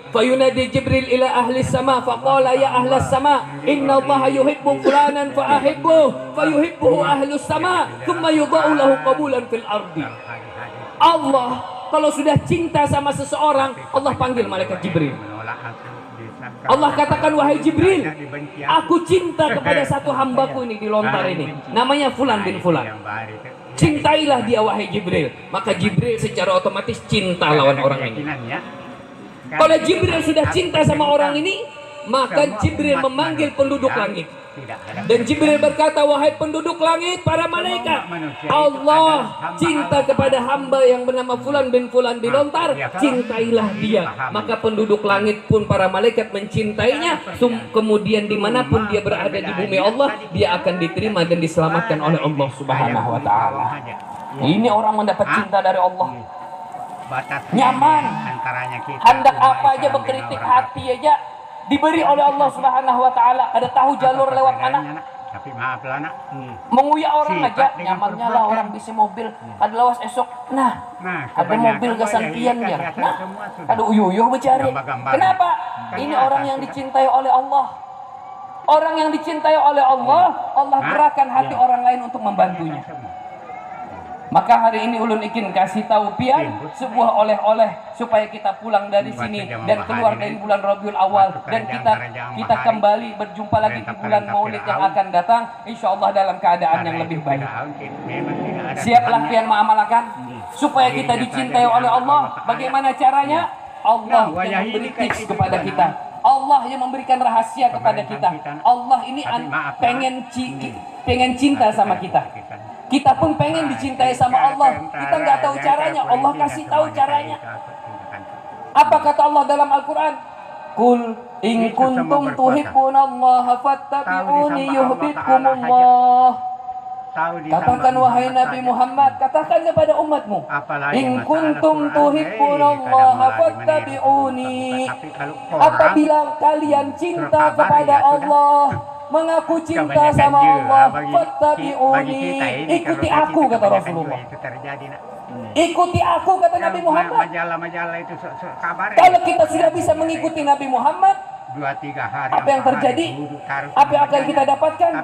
Speaker 8: Fayunadi Jibril ila ahli sama faqala ya ahli sama inna Allah yuhibbu fulanan fa ahibbuh fayuhibbuhu ahli sama thumma yudha'u lahu qabulan fil ardi. Allah kalau sudah cinta sama seseorang, Allah panggil malaikat Jibril. Allah katakan, wahai Jibril, aku cinta kepada satu hambaku ini di lontar ini, namanya Fulan bin Fulan. Cintailah dia wahai Jibril. Maka Jibril secara otomatis cinta lawan orang ini. Kalau Jibril sudah cinta sama orang ini, maka Jibril memanggil penduduk langit. Dan Jibril berkata, wahai penduduk langit, para malaikat, Allah cinta kepada hamba yang bernama Fulan bin Fulan di lontar, cintailah dia. Maka penduduk langit pun para malaikat mencintainya. Kemudian dimanapun dia berada di bumi Allah, dia akan diterima dan diselamatkan oleh Allah Subhanahu wa ta'ala. Ini orang mendapat cinta dari Allah. Nyaman, hendak apa aja, berkritik hati aja diberi oleh Allah Subhanahu wa ta'ala. Ada tahu jalur lewat mana?
Speaker 2: Tapi maaf lah nak.
Speaker 8: Menguyak orang aja, nyamannya lah orang bisa mobil. Ada lawas esok, nah ada mobil gasantian dia. Nah, ada uyuh-uyuh bercari. Kenapa? Ini orang yang dicintai oleh Allah. Orang yang dicintai oleh Allah, Allah gerakan hati orang lain untuk membantunya. Maka hari ini ulun ikin kasih tahu pian sebuah oleh-oleh supaya kita pulang dari sini dan keluar dari bulan Rabiul Awal dan kita kembali berjumpa lagi di bulan Maulid yang akan datang, insyaallah dalam keadaan yang lebih baik. Siaplah pian mengamalkan supaya kita dicintai oleh Allah. Bagaimana caranya? Allah yang memberi tips kepada kita. Allah yang memberikan rahasia kepada kita. Allah ini pengen cinta sama kita. Kita pun pengen dicintai sama Allah. Kita nggak tahu caranya. Allah kasih tahu caranya. Apa kata Allah dalam Al-Quran? Qul in kuntum tuhibbunallaha fattabi'uni yuhibbukumullah. Katakan wahai Nabi Muhammad, katakan kepada umatmu, in kuntum tuhibbunallaha fattabi'uni. Apabila kalian cinta kepada Allah, mengaku cinta sama Allah, fattabi'uni, ikuti aku kata Rasulullah. Ikuti aku kata Nabi Muhammad.
Speaker 2: Majalah itu kabar.
Speaker 8: Kalau kita sudah bisa mengikuti Nabi Muhammad,
Speaker 2: 2-3 hari
Speaker 8: apa yang terjadi? Apa yang akan kita dapatkan?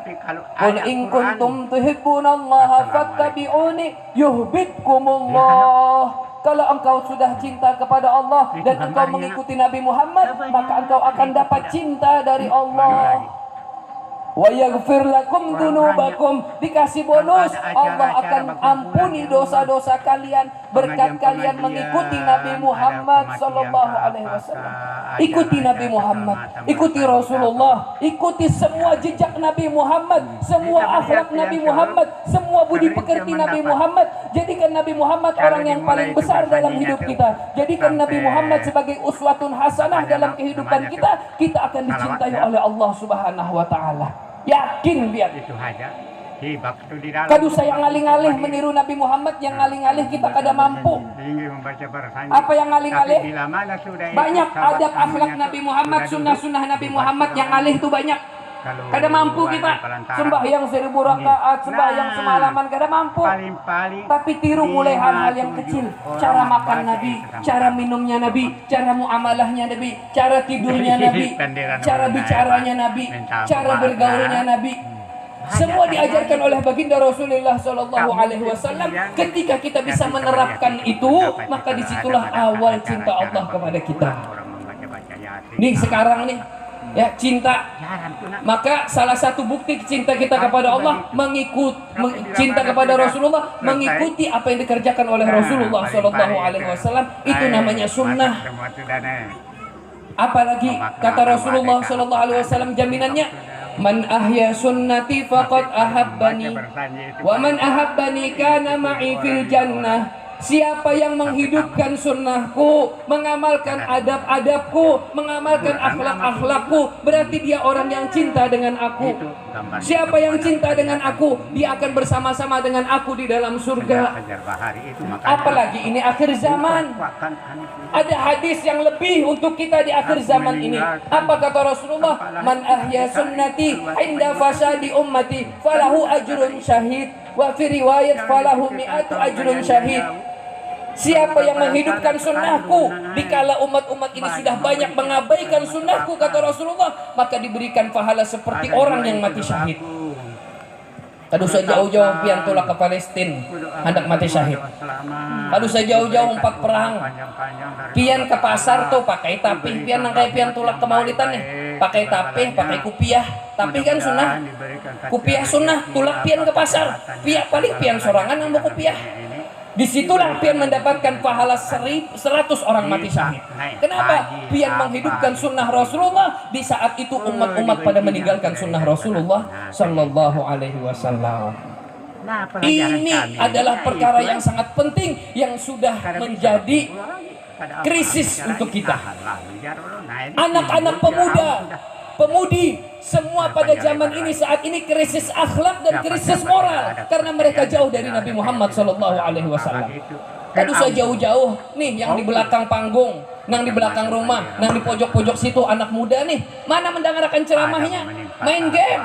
Speaker 8: Qul in kuntum tuhibbunallaha fattabi'uni yuhibbukumullah. Kalau engkau sudah cinta kepada Allah dan engkau mengikuti Nabi Muhammad, maka engkau akan dapat cinta dari Allah. Wa yaghfir lakum dzunubakum, dikasih bonus, Allah akan ampuni dosa-dosa kalian berkat kalian mengikuti Nabi Muhammad sallallahu alaihi wasallam. Ikuti Nabi Muhammad, ikuti Rasulullah, ikuti semua jejak Nabi Muhammad, semua akhlak Nabi Muhammad, semua budi pekerti Nabi Muhammad. Jadikan Nabi Muhammad orang yang paling besar dalam hidup kita. Jadikan Nabi Muhammad sebagai uswatun hasanah dalam kehidupan kita. Kita akan dicintai oleh Allah Subhanahu wa ta'ala. Yakin biar
Speaker 2: itu aja.
Speaker 8: Kadu saya ngalih-ngalih meniru Nabi Muhammad, yang ngalih-ngalih kita kada mampu. Apa yang ngalih-ngalih? Banyak adab akhlak Nabi Muhammad, sunnah-sunnah Nabi Muhammad yang ngalih itu banyak. Kada mampu kita. Sembahyang 1000 rakaat, sembahyang semalaman kada mampu. Tapi tiru mulai hal-hal yang kecil. Cara makan Nabi, cara minumnya Nabi, cara muamalahnya Nabi, cara tidurnya Nabi, cara bicaranya Nabi, cara bergaulnya Nabi. Semua diajarkan oleh baginda Rasulullah Sallallahu Alaihi Wasallam. Ketika kita bisa menerapkan itu, maka disitulah awal cinta Allah kepada kita. Nih sekarang nih, ya cinta. Maka salah satu bukti cinta kita kepada Allah cinta kepada Rasulullah, mengikuti apa yang dikerjakan oleh Rasulullah Sallallahu Alaihi Wasallam. Itu namanya sunnah. Apalagi kata Rasulullah Sallallahu Alaihi Wasallam jaminannya, man ahya sunnati faqad ahabbani wa man ahabbani kana ma'i fil jannah. Siapa yang menghidupkan sunnahku, mengamalkan adab-adabku, mengamalkan akhlak-akhlakku, berarti dia orang yang cinta dengan aku. Siapa yang cinta dengan aku, dia akan bersama-sama dengan aku di dalam surga. Apalagi ini akhir zaman. Ada hadis yang lebih untuk kita di akhir zaman ini. Apa kata Rasulullah? Man ahya sunnati inda fasadi ummati falahu ajrun syahid. Wa fi riwayat falahu mi'atu ajrun syahid. Siapa yang menghidupkan sunnahku dikala umat-umat ini sudah banyak mengabaikan sunnahku, kata Rasulullah, maka diberikan pahala seperti orang yang mati syahid. Kadu sejauh-jauh pian tulak ke Palestina hendak mati syahid. Kadu sejauh-jauh empat perang pian ke pasar tuh pakai tapih, pian nangkai pian tulak ke maulitan nih pakai tapih, pakai kupiah. Tapi kan sunnah, kupiah sunnah, tulak pian ke pasar, pian paling pian sorangan yang mau kupiah. Disitulah pian mendapatkan pahala 100 orang mati syahid. Kenapa? Pian menghidupkan sunnah Rasulullah. Di saat itu umat-umat pada meninggalkan sunnah Rasulullah Sallallahu Alaihi Wasallam. Ini adalah perkara yang sangat penting yang sudah menjadi krisis untuk kita. Anak-anak pemuda, pemudi, semua pada zaman ini saat ini krisis akhlak dan krisis moral karena mereka jauh dari Nabi Muhammad Sallallahu Alaihi Wasallam. Kadu jauh-jauh nih yang di belakang panggung, yang di belakang rumah, yang di pojok-pojok situ anak muda nih, mana mendengarkan ceramahnya? Main game.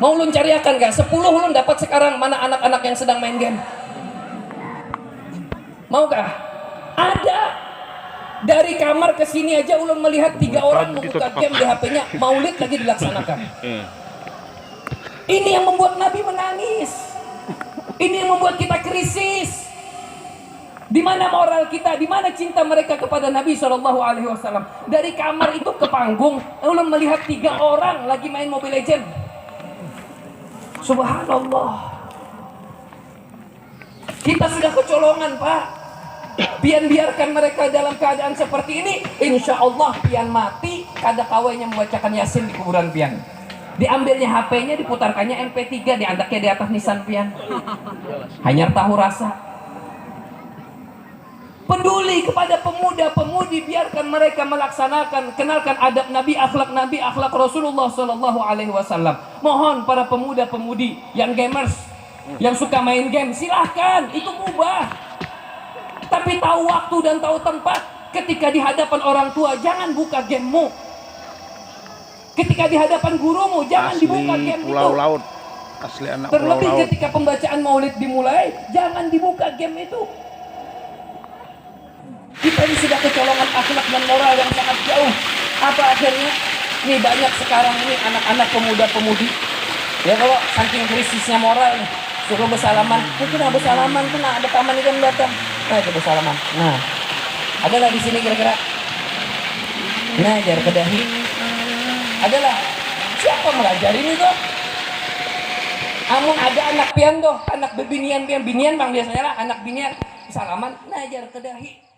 Speaker 8: Mau ulun cariakan gak? 10 ulun dapat sekarang mana anak-anak yang sedang main game? Maukah? Ada. Dari kamar ke sini aja ulun melihat 3 orang membuka game di HP-nya, maulid lagi dilaksanakan. Ini yang membuat Nabi menangis. Ini yang membuat kita krisis. Di mana moral kita? Di mana cinta mereka kepada Nabi Shallallahu Alaihi Wasallam? Dari kamar itu ke panggung, ulun melihat 3 orang lagi main Mobile Legend. Subhanallah. Kita sudah kecolongan, Pak. Pian biarkan mereka dalam keadaan seperti ini, insya Allah pian mati kada kawainya membacakan Yasin di kuburan pian. Diambilnya HP-nya, diputarkannya MP3, diandaknya di atas nisan pian. Hanya tahu rasa. Peduli kepada pemuda-pemudi, biarkan mereka melaksanakan, kenalkan adab Nabi, akhlak Rasulullah Sallallahu Alaihi Wasallam. Mohon para pemuda-pemudi yang gamers, yang suka main game, silahkan, itu mubah. Tapi tahu waktu dan tahu tempat. Ketika di hadapan orang tua, jangan buka gamemu. Ketika di hadapan gurumu, jangan dibuka game
Speaker 3: Pulau
Speaker 8: itu.
Speaker 3: Laut. Asli anak
Speaker 8: Terlebih
Speaker 3: Pulau Laut.
Speaker 8: ketika pembacaan maulid dimulai, jangan dibuka game itu. Kita ini sudah kecolongan akhlak dan moral yang sangat jauh. Apa akhirnya? Nih banyak sekarang ini anak-anak pemuda-pemudi. Ya kalau saking krisisnya moral nih, suruh bersalaman. Mungkin bersalaman tuh nah ada taman ikan datang. Nah itu bersalaman. Nah, adalah di sini kira-kira. Nah, jar ke dahi. Adalah siapa melajari ini tuh? Amun ada anak pian tuh, anak bebinian pian binian bang biasanya lah anak binian salaman. Nah, jar ke dahi.